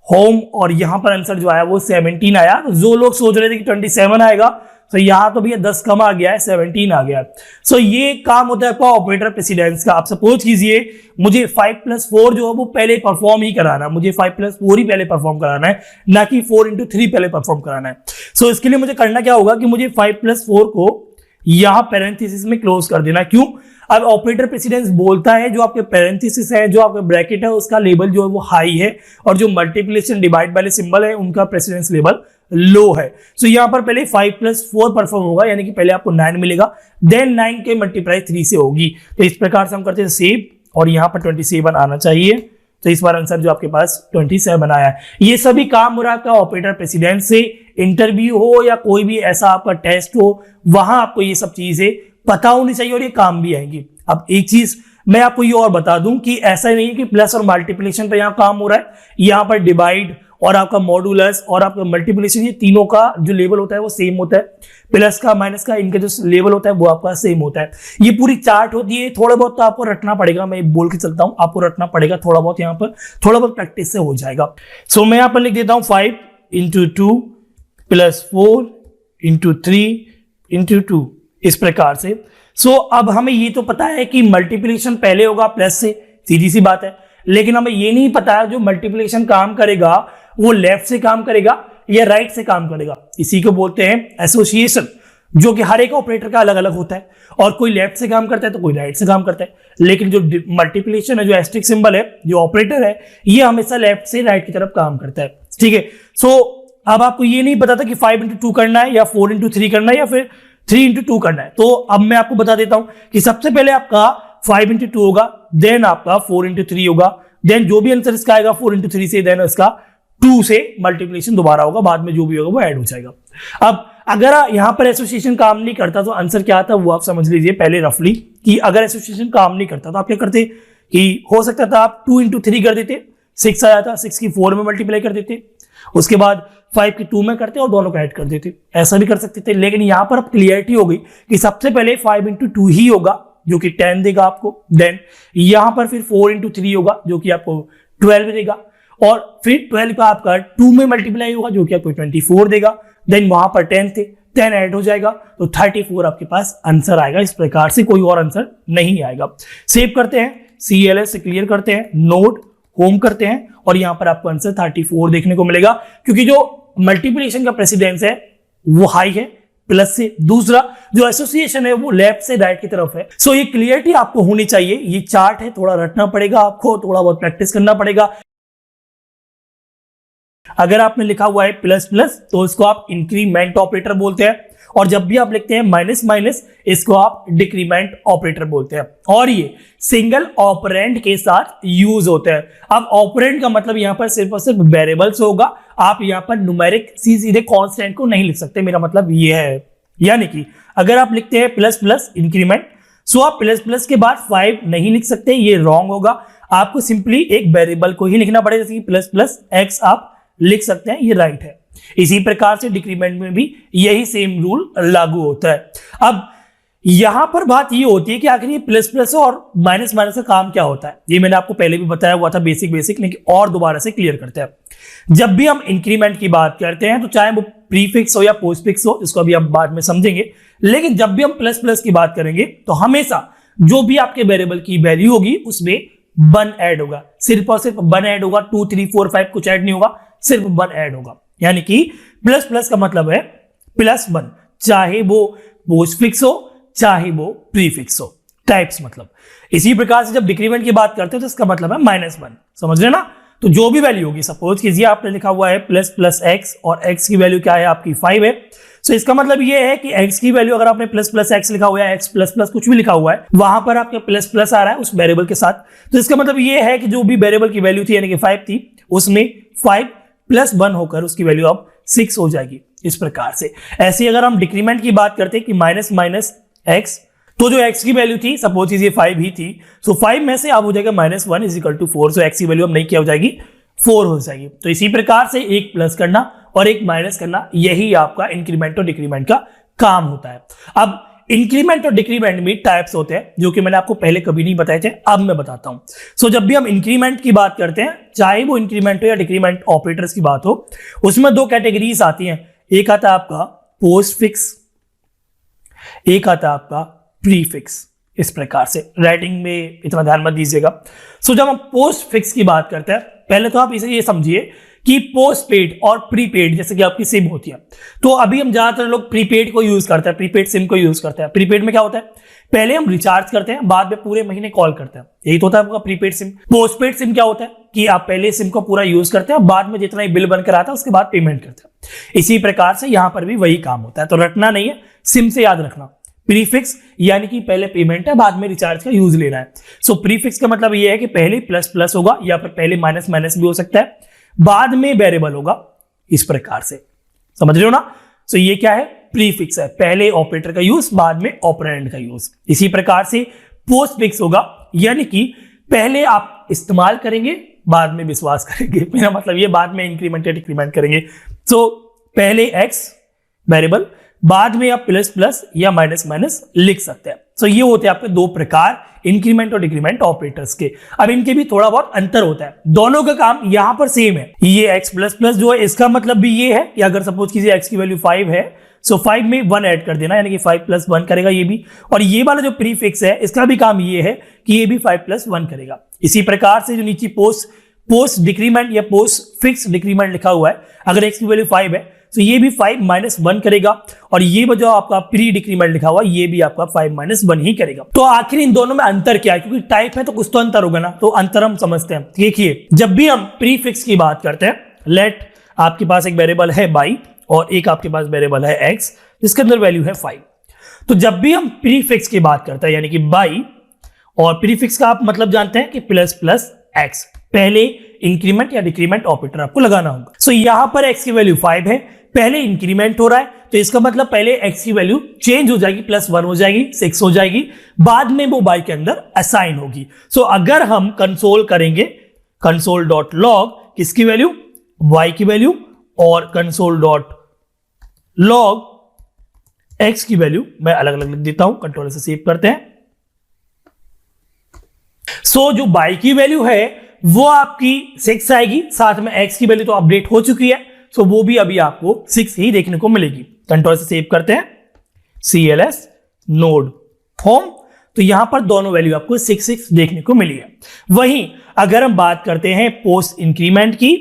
होम, और यहां पर आंसर जो आया वो 17 आया। तो जो लोग सोच रहे थे कि 27 आएगा, तो यहां तो भैया 10 कम आ गया है, 17 आ गया। सो ये काम होता है आपका ऑपरेटर प्रेसिडेंस का। आप सपोज कीजिए मुझे 5 + 4 जो है वो पहले परफॉर्म ही कराना है, मुझे 5 + 4 ही पहले परफॉर्म कराना है, ना कि 4 × 3 पहले परफॉर्म कराना है। सो इसके लिए मुझे करना क्या होगा कि मुझे 5 + 4 को यहां पैरेंथेसिस में क्लोज कर देना। क्यों? अब ऑपरेटर प्रेसिडेंस बोलता है जो आपके पैरेंथेसिस है, जो आपके ब्रैकेट है, उसका लेवल जो है वो हाई है, और जो मल्टीप्लिकेशन डिवाइड वाले सिंबल है उनका प्रेसिडेंस लेवल लो है। सो यहां पर पहले 5 + 4 परफॉर्म होगा, यानी कि पहले आपको 9 मिलेगा, देन 9 के मल्टीप्लाई 3 से होगी। तो इस प्रकार से हम करते हैं सेव, और यहां पर 27 आना चाहिए। तो इस बार आंसर जो आपके पास 27 आया है। ये सभी काम हो रहा है आपका ऑपरेटर प्रेसिडेंस से। इंटरव्यू हो या कोई भी ऐसा आपका टेस्ट हो, वहां आपको ये सब चीजें पता होनी चाहिए और ये काम भी आएंगी। अब एक चीज मैं आपको ये और बता दूं कि ऐसा नहीं है कि प्लस और मल्टीप्लिकेशन पे यहां काम हो रहा है, यहां पर डिवाइड और आपका मॉडुलस और आपका मल्टीप्लिकेशन, ये तीनों का जो लेवल होता है वो सेम होता है। प्लस का माइनस का इनका जो लेवल होता है वो आपका सेम होता है। ये पूरी चार्ट होती है। थोड़ा बहुत तो आपको रटना पड़ेगा, मैं बोल के चलता हूं, आपको रटना पड़ेगा थोड़ा बहुत, यहाँ पर थोड़ा बहुत प्रैक्टिस से हो जाएगा। सो मैं यहाँ पर लिख देता हूं 5 × 2 + 4 × 3 × 2 इस प्रकार से। सो अब हमें ये तो पता है कि मल्टीप्लिकेशन पहले होगा प्लस से, सीधी सी बात है। लेकिन हमें ये नहीं पता है जो मल्टीप्लिकेशन काम करेगा वो लेफ्ट से काम करेगा या राइट से काम करेगा। इसी को बोलते हैं एसोसिएशन, जो कि हर एक ऑपरेटर का अलग अलग होता है, और कोई लेफ्ट से काम करता है तो कोई राइट से काम करता है। लेकिन जो मल्टीप्लिकेशन है, जो एस्टेरिस्क सिंबल है, जो ऑपरेटर है, ये हमेशा लेफ्ट से राइट की तरफ काम करता है। ठीक है। सो अब आपको ये नहीं पता था कि 5 × 2 करना है या 4 × 3 करना है या फिर 3 × 2 करना है। तो अब मैं आपको बता देता हूं कि सबसे पहले आपका 5 × 2 होगा, देन आपका 4 × 3 होगा, देन जो भी आंसर इसका आएगा 4 × 3 से, देन इसका 2 से मल्टीप्लिकेशन दोबारा होगा, बाद में जो भी होगा वो ऐड हो जाएगा। अब अगर यहां पर एसोसिएशन काम नहीं करता तो आंसर क्या आता वो आप समझ लीजिए पहले रफली, कि अगर एसोसिएशन काम नहीं करता तो आप क्या करते कि हो सकता था आप 2 × 3 कर देते, 6 आ जाता, 6 की 4 में मल्टीप्लाई कर देते, उसके बाद 5 की 2 में करते और दोनों को ऐड कर देते, ऐसा भी कर सकते थे। लेकिन यहां पर अब क्लियरिटी हो गई कि सबसे पहले 5 × 2 ही होगा जो कि 10 देगा आपको, देन यहां पर फिर 4 × 3 होगा जो कि आपको 12 देगा, और फिर 12 का आपका 2 में मल्टीप्लाई होगा जो कि आपको 24 देगा, देन वहां पर 10 थे, 10 ऐड हो जाएगा तो 34 आपके पास आंसर आएगा। इस प्रकार से कोई और आंसर नहीं आएगा। सेव करते हैं, CLS से क्लियर करते हैं, नोड होम करते हैं और यहां पर आपको आंसर 34 देखने को मिलेगा, क्योंकि जो मल्टीप्लिकेशन का प्रेसिडेंस है वो हाई है प्लस से, दूसरा जो एसोसिएशन है वो लेफ्ट से राइट की तरफ है। सो ये क्लियरिटी आपको होनी चाहिए। ये चार्ट है, थोड़ा रटना पड़ेगा आपको, थोड़ा बहुत प्रैक्टिस करना पड़ेगा। अगर आपने लिखा हुआ है प्लस प्लस तो इसको आप इंक्रीमेंट ऑपरेटर बोलते हैं, और जब भी आप लिखते हैं माइनस माइनस इसको आप डिक्रीमेंट ऑपरेटर बोलते हैं, और ये सिंगल ऑपरेंड के साथ यूज होते हैं। अब ऑपरेंड का मतलब यहां पर सिर्फ और सिर्फ वेरिएबल्स होगा, आप यहां पर न्यूमेरिक सीधे कांस्टेंट को नहीं लिख सकते, मेरा मतलब ये है। यानी कि अगर आप लिखते हैं प्लस प्लस इंक्रीमेंट, सो आप प्लस प्लस के बाद 5 नहीं लिख सकते, ये रॉन्ग होगा। आपको सिंपली एक वेरिएबल को ही लिखना पड़ेगा, जैसे कि प्लस प्लस एक्स आप लिख सकते हैं, ये राइट है। इसी प्रकार से डिक्रीमेंट में भी यही सेम रूल लागू होता है। अब यहां पर बात ये होती है कि आखिर ये प्लस प्लस और माइनस माइनस का काम क्या होता है। ये मैंने आपको पहले भी बताया हुआ था बेसिक, लेकिन और दोबारा से क्लियर करते हैं। जब भी हम इंक्रीमेंट की बात करते हैं तो चाहे वो प्रीफिक्स हो या पोस्टफिक्स हो, इसको अभी हम बाद में समझेंगे, लेकिन जब भी हम प्लस प्लस की बात करेंगे तो हमेशा जो भी आपके वेरिएबल की वैल्यू होगी उसमें 1 ऐड होगा, सिर्फ और सिर्फ 1 ऐड होगा, 2 3 4 5 कुछ ऐड नहीं होगा, सिर्फ 1 ऐड होगा। यानी कि प्लस प्लस का मतलब है +1, चाहे वो पोस्टफिक्स हो चाहे वो प्रीफिक्स हो, टाइप्स मतलब। इसी प्रकार से जब डिक्रीमेंट की बात करते हैं तो इसका मतलब है -1, समझ रहे ना। तो जो भी वैल्यू होगी, सपोज कीजिए आपने लिखा हुआ है प्लस प्लस एक्स और एक्स की वैल्यू क्या है आपकी 5 है, तो इसका मतलब ये है कि x की वैल्यू अगर आपने प्लस प्लस एक्स लिखा हुआ है, x प्लस प्लस कुछ भी लिखा हुआ है, वहां पर आपके प्लस प्लस आ रहा है उस वेरिएबल के साथ, तो इसका मतलब ये है कि जो भी वेरिएबल की वैल्यू थी यानी कि 5 थी, उसमें 5 + 1 होकर उसकी वैल्यू अब 6 हो जाएगी। इस प्रकार से ऐसे अगर हम डिक्रीमेंट की बात करते हैं कि माइनस माइनस एक्स, तो जो x की वैल्यू थी सपोज कीजिए 5 ही थी, सो 5 में से अब हो जाएगा -1 = 4, सो x की वैल्यू अब नहीं क्या हो जाएगी 4 हो जाएगी। तो इसी प्रकार से एक प्लस करना और एक माइनस करना, यही आपका इंक्रीमेंट और डिक्रीमेंट का काम होता है। अब इंक्रीमेंट और डिक्रीमेंट में टाइप्स होते हैं जो कि मैंने आपको पहले कभी नहीं बताए थे, अब मैं बताता हूं। सो जब भी हम इंक्रीमेंट की बात करते हैं, चाहे वो इंक्रीमेंट हो या डिक्रीमेंट ऑपरेटर्स की बात हो, उसमें 2 कैटेगरीज आती हैं। एक आता है आपका पोस्ट फिक्स, एक आता है आपका प्रीफिक्स। इस प्रकार से राइटिंग में इतना ध्यान मत दीजिएगा। सो जब हम पोस्ट फिक्स की बात करते हैं, पहले तो आप इसे ये समझिए कि पोस्ट पेड और प्रीपेड जैसे कि आपकी सिम होती है, तो अभी हम ज्यादातर लोग प्रीपेड को यूज करते हैं, प्रीपेड सिम को यूज करते हैं। प्रीपेड में क्या होता है, पहले हम रिचार्ज करते हैं, बाद में पूरे महीने कॉल करते हैं, यही तो होता है आपका प्रीपेड सिम। पोस्टपेड सिम क्या होता है कि आप पहले सिम को पूरा यूज करते हैं, बाद में जितना ही बिल बनकर आता है उसके बाद पेमेंट करते हैं। इसी प्रकार से यहां पर भी वही काम होता है, तो रटना नहीं है, सिम से याद रखना। प्रीफिक्स यानी कि पहले पेमेंट है, बाद में रिचार्ज का यूज लेना है। सो प्रीफिक्स का मतलब ये है कि पहले प्लस प्लस होगा या फिर पहले माइनस माइनस भी हो सकता है, बाद में वेरिएबल होगा। इस प्रकार से समझ रहे हो ना। सो ये क्या है, प्रीफिक्स है, पहले ऑपरेटर का यूज बाद में ऑपरेंड का यूज। इसी प्रकार से पोस्टफिक्स होगा, यानी कि पहले आप इस्तेमाल करेंगे बाद में विश्वास करेंगे, मेरा मतलब ये बाद में इंक्रीमेंट या डिक्रीमेंट करेंगे। सो पहले एक्स वेरिएबल, बाद में आप प्लस प्लस या माइनस माइनस लिख सकते हैं। सो ये होते हैं आपके 2 प्रकार इंक्रीमेंट और डिक्रीमेंट ऑपरेटर्स के। अब इनके भी थोड़ा बहुत अंतर होता है, दोनों का काम यहां पर सेम है। ये एक्स प्लस प्लस जो है, इसका मतलब भी ये है कि अगर सपोज कीजिए एक्स की वैल्यू 5 है, सो 5 में 1 ऐड कर देना, यानी कि 5 + 1 करेगा ये भी। और ये वाला जो प्रीफिक्स है, इसका भी काम ये है कि ये भी 5 + 1 करेगा। इसी प्रकार से जो नीचे पोस्ट डिक्रीमेंट या पोस्ट फिक्स डिक्रीमेंट लिखा हुआ है, अगर एक्स की वैल्यू 5 है तो ये भी 5 - 1 करेगा, और ये जो आपका प्री डिक्रीमेंट लिखा हुआ ये भी आपका 5 - 1 ही करेगा। तो आखिर इन दोनों में अंतर क्या है, क्योंकि टाइप है तो कुछ तो अंतर होगा ना, तो अंतर हम समझते हैं। देखिए जब भी हम प्रीफिक्स की बात करते हैं, लेट आपके पास एक वेरिएबल है y और एक आपके पास वेरिएबल है x जिसके अंदर वैल्यू है 5। तो जब भी हम प्रीफिक्स की बात करते हैं, यानी कि y, और प्रीफिक्स का आप मतलब जानते हैं कि प्लस प्लस x, पहले इंक्रीमेंट या डिक्रीमेंट ऑपरेटर आपको लगाना होगा। सो यहां पर x की वैल्यू 5 है, पहले इंक्रीमेंट हो रहा है, तो इसका मतलब पहले x की वैल्यू चेंज हो जाएगी, +1 हो जाएगी, 6 हो जाएगी, बाद में वो y के अंदर असाइन होगी। सो अगर हम कंसोल करेंगे console.log किसकी वैल्यू, y की वैल्यू, और console.log x की वैल्यू मैं अलग अलग लिख देता हूं, कंट्रोल से सेव करते हैं। सो जो y की वैल्यू है वो आपकी 6 आएगी, साथ में x की वैल्यू तो अपडेट हो चुकी है, सो वो भी अभी आपको 6 ही देखने को मिलेगी। कंट्रोल से सेव करते हैं, CLS नोड होम। तो यहां पर दोनों वैल्यू आपको 6 देखने को मिली है। वहीं अगर हम बात करते हैं पोस्ट इंक्रीमेंट की,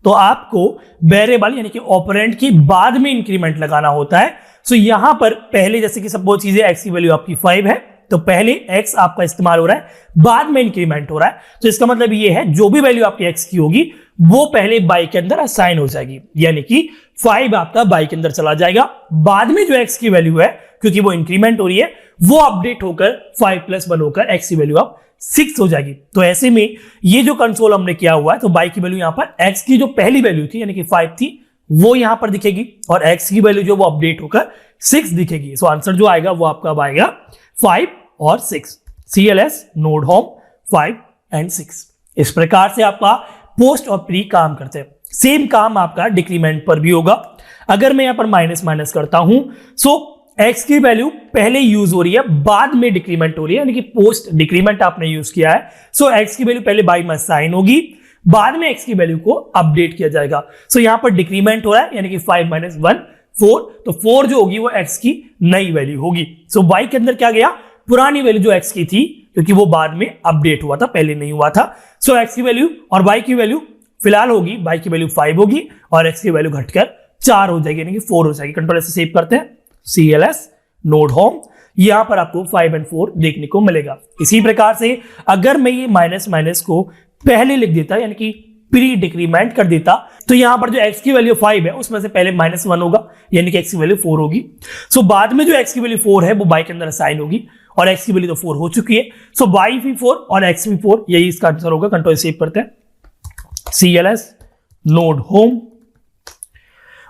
तो आपको वेरिएबल यानी कि ऑपरेंड की बाद में इंक्रीमेंट लगाना होता है। सो यहां पर पहले जैसे कि सपोज कीजिए x की वैल्यू आपकी 5 है, तो पहले x आपका इस्तेमाल हो रहा है, बाद में इंक्रीमेंट हो रहा है। तो इसका मतलब ये है जो भी वैल्यू आपकी x की होगी वो पहले बाई के अंदर असाइन हो जाएगी, यानी कि 5 आपका बाई के अंदर चला जाएगा। बाद में जो x की वैल्यू है, क्योंकि वो इंक्रीमेंट हो रही है, वो अपडेट होकर 5 + 1 होकर x की वैल्यू अब 6 हो जाएगी। तो ऐसे में ये जो कंसोल हमने किया हुआ है, तो बाई की वैल्यू यहां पर x की जो पहली वैल्यू थी यानी कि 5 थी वो यहां पर दिखेगी, और x की वैल्यू जो वो अपडेट होकर 6 दिखेगी। सो आंसर जो आएगा वो आपका आएगा 5 और 6। CLS नोड होम 5 और 6। इस प्रकार से आपका पोस्ट और प्री काम करते हैं। सेम काम आपका डिक्रीमेंट पर भी होगा। अगर मैं यहां पर माइनस माइनस करता हूं, सो x की वैल्यू पहले यूज हो रही है, बाद में डिक्रीमेंट हो रही है, यानी कि पोस्ट डिक्रीमेंट आपने यूज किया है। सो x की वैल्यू पहले बाई में साइन होगी, बाद में x की वैल्यू को अपडेट किया जाएगा। सो यहां पर डिक्रीमेंट हो रहा है, यानी कि 5 - 1 4, तो 4 जो होगी वो x की नई वैल्यू होगी। सो y के अंदर क्या गया, पुरानी वैल्यू जो x की थी, क्योंकि वो बाद में अपडेट हुआ था, पहले नहीं हुआ था। सो x की वैल्यू और y की वैल्यू फिलहाल होगी, y की वैल्यू 5 होगी और x की वैल्यू घटकर 4 हो जाएगी, यानी कि 4 हो जाएगी। कंट्रोल से सेव करते हैं, CLS नोड होम, यहां पर आपको 5 और 4 देखने को मिलेगा। इसी प्रकार से अगर मैं ये माइनस माइनस को पहले लिख देता, यानी कि प्री डिक्रीमेंट कर देता, तो यहां पर जो x की वैल्यू 5 है उसमें से पहले -1 होगा, यानी कि x की वैल्यू 4 होगी। सो बाद में जो x की वैल्यू 4 है वो y के अंदर असाइन होगी, और x की वैल्यू तो 4 हो चुकी है। सो y भी 4 और x भी 4, यही इसका आंसर होगा। कंट्रोल सेव करते हैं, CLS नोड होम,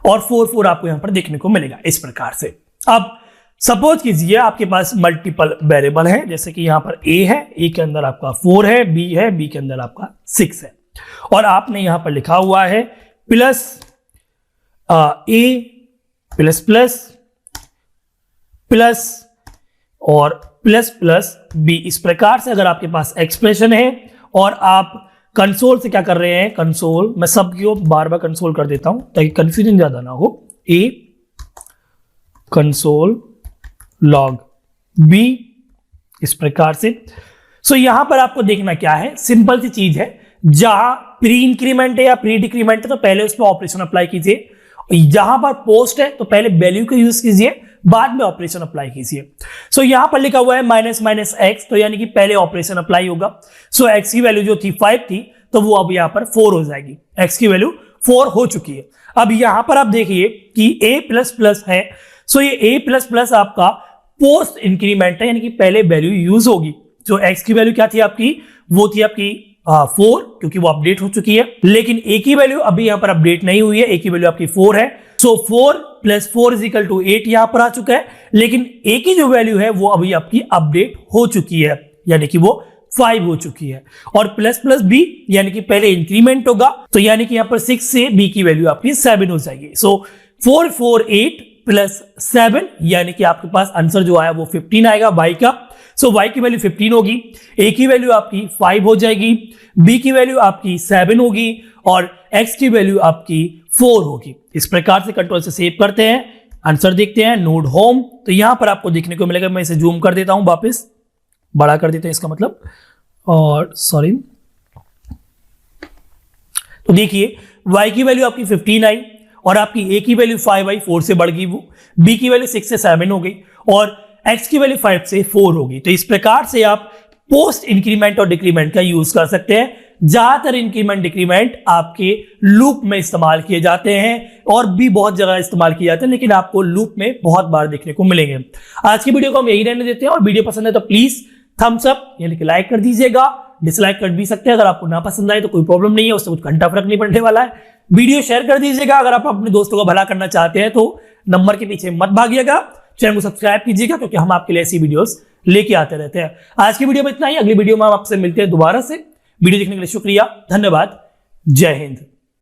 और 4 4 आपको यहां पर देखने को मिलेगा इस प्रकार से। अब सपोज कीजिए आपके पास मल्टीपल वेरिएबल है, जैसे कि यहां पर a है, a के अंदर आपका 4 है, b है, b के अंदर आपका 6 है, और आपने यहां पर लिखा हुआ है plus a plus plus plus और प्लस प्लस b। इस प्रकार से अगर आपके पास एक्सप्रेशन है और आप कंसोल से क्या कर रहे हैं, कंसोल मैं सबको बार बार कंसोल कर देता हूं ताकि कंफ्यूजन ज्यादा ना हो, a कंसोल लॉग b, इस प्रकार से। सो यहां पर आपको देखना क्या है, सिंपल सी चीज है, जहां प्री इंक्रीमेंट है या प्री डिक्रीमेंट है तो पहले उसमें ऑपरेशन अप्लाई कीजिए, जहां पर पोस्ट है तो पहले वैल्यू को यूज कीजिए, बाद में ऑपरेशन अप्लाई कीजिए। सो यहां पर लिखा हुआ है माइनस माइनस एक्स, तो यानी कि पहले ऑपरेशन अप्लाई होगा। सो एक्स की वैल्यू जो थी 5 थी, तो वो अब यहां पर 4 हो जाएगी, एक्स की वैल्यू 4 हो चुकी है। अब यहां पर आप देखिए कि a प्लस प्लस है, सो ये a प्लस प्लस आपका पोस्ट इंक्रीमेंट है, यानी कि पहले वैल्यू यूज होगी। जो x की वैल्यू क्या थी आपकी, वो थी आपकी 4, क्योंकि वो अपडेट हो चुकी है, लेकिन a की वैल्यू अभी यहां पर अपडेट नहीं हुई है, a की वैल्यू आपकी 4 है। सो 4 + 4 = 8 यहां पर आ चुका है, लेकिन a की जो वैल्यू है वो अभी आपकी अपडेट हो चुकी है, यानी कि वो 5 हो चुकी है। और प्लस प्लस b, यानी कि पहले इंक्रीमेंट होगा, तो यानी कि यहां पर 6 से b की वैल्यू आपकी 7 हो जाएगी। सो 4 4 8 प्लस 7, यानी कि आपके पास आंसर जो आया वो 15 आएगा y का। सो y की वैल्यू 15 होगी, a की वैल्यू आपकी 5 हो जाएगी, b की वैल्यू आपकी 7 होगी, और x की वैल्यू आपकी 4 होगी। इस प्रकार से कंट्रोल से सेव करते हैं, आंसर देखते हैं नोड होम। तो यहां पर आपको देखने को मिलेगा, मैं इसे जूम कर देता हूं, वापस बड़ा कर देते हैं इसका मतलब, और सॉरी, तो देखिए y की वैल्यू आपकी 15 आई, और आपकी a की वैल्यू 5 आई, 4 से बढ़ गई वो, b की वैल्यू 6 से 7 हो गई, और x की वैल्यू 5 से 4 होगी। तो इस प्रकार से आप पोस्ट इंक्रीमेंट और डिक्रीमेंट का यूज कर सकते हैं। ज्यादातर इंक्रीमेंट डिक्रीमेंट आपके लूप में इस्तेमाल किए जाते हैं, और भी बहुत जगह इस्तेमाल किए जाते हैं, लेकिन आपको लूप में बहुत बार देखने को मिलेंगे। आज की वीडियो को हम यही रहने देते हैं, और वीडियो पसंद है तो प्लीज थम्स अप यानी कि लाइक कर दीजिएगा, डिसलाइक कर भी सकते हैं। अगर आपको ना पसंद आए तो कोई प्रॉब्लम नहीं है, उससे कुछ घंटा फर्क नहीं पड़ने वाला है। वीडियो शेयर कर दीजिएगा। अगर आप अपने दोस्तों का भला करना चाहते हैं तो नंबर के पीछे मत भागिएगा, चैनल को सब्सक्राइब कीजिएगा, क्योंकि हम आपके लिए ऐसी वीडियोस लेके आते रहते हैं। आज की वीडियो में इतना ही, अगली वीडियो में हम आपसे मिलते हैं दोबारा से। वीडियो देखने के लिए शुक्रिया, धन्यवाद, जय हिंद।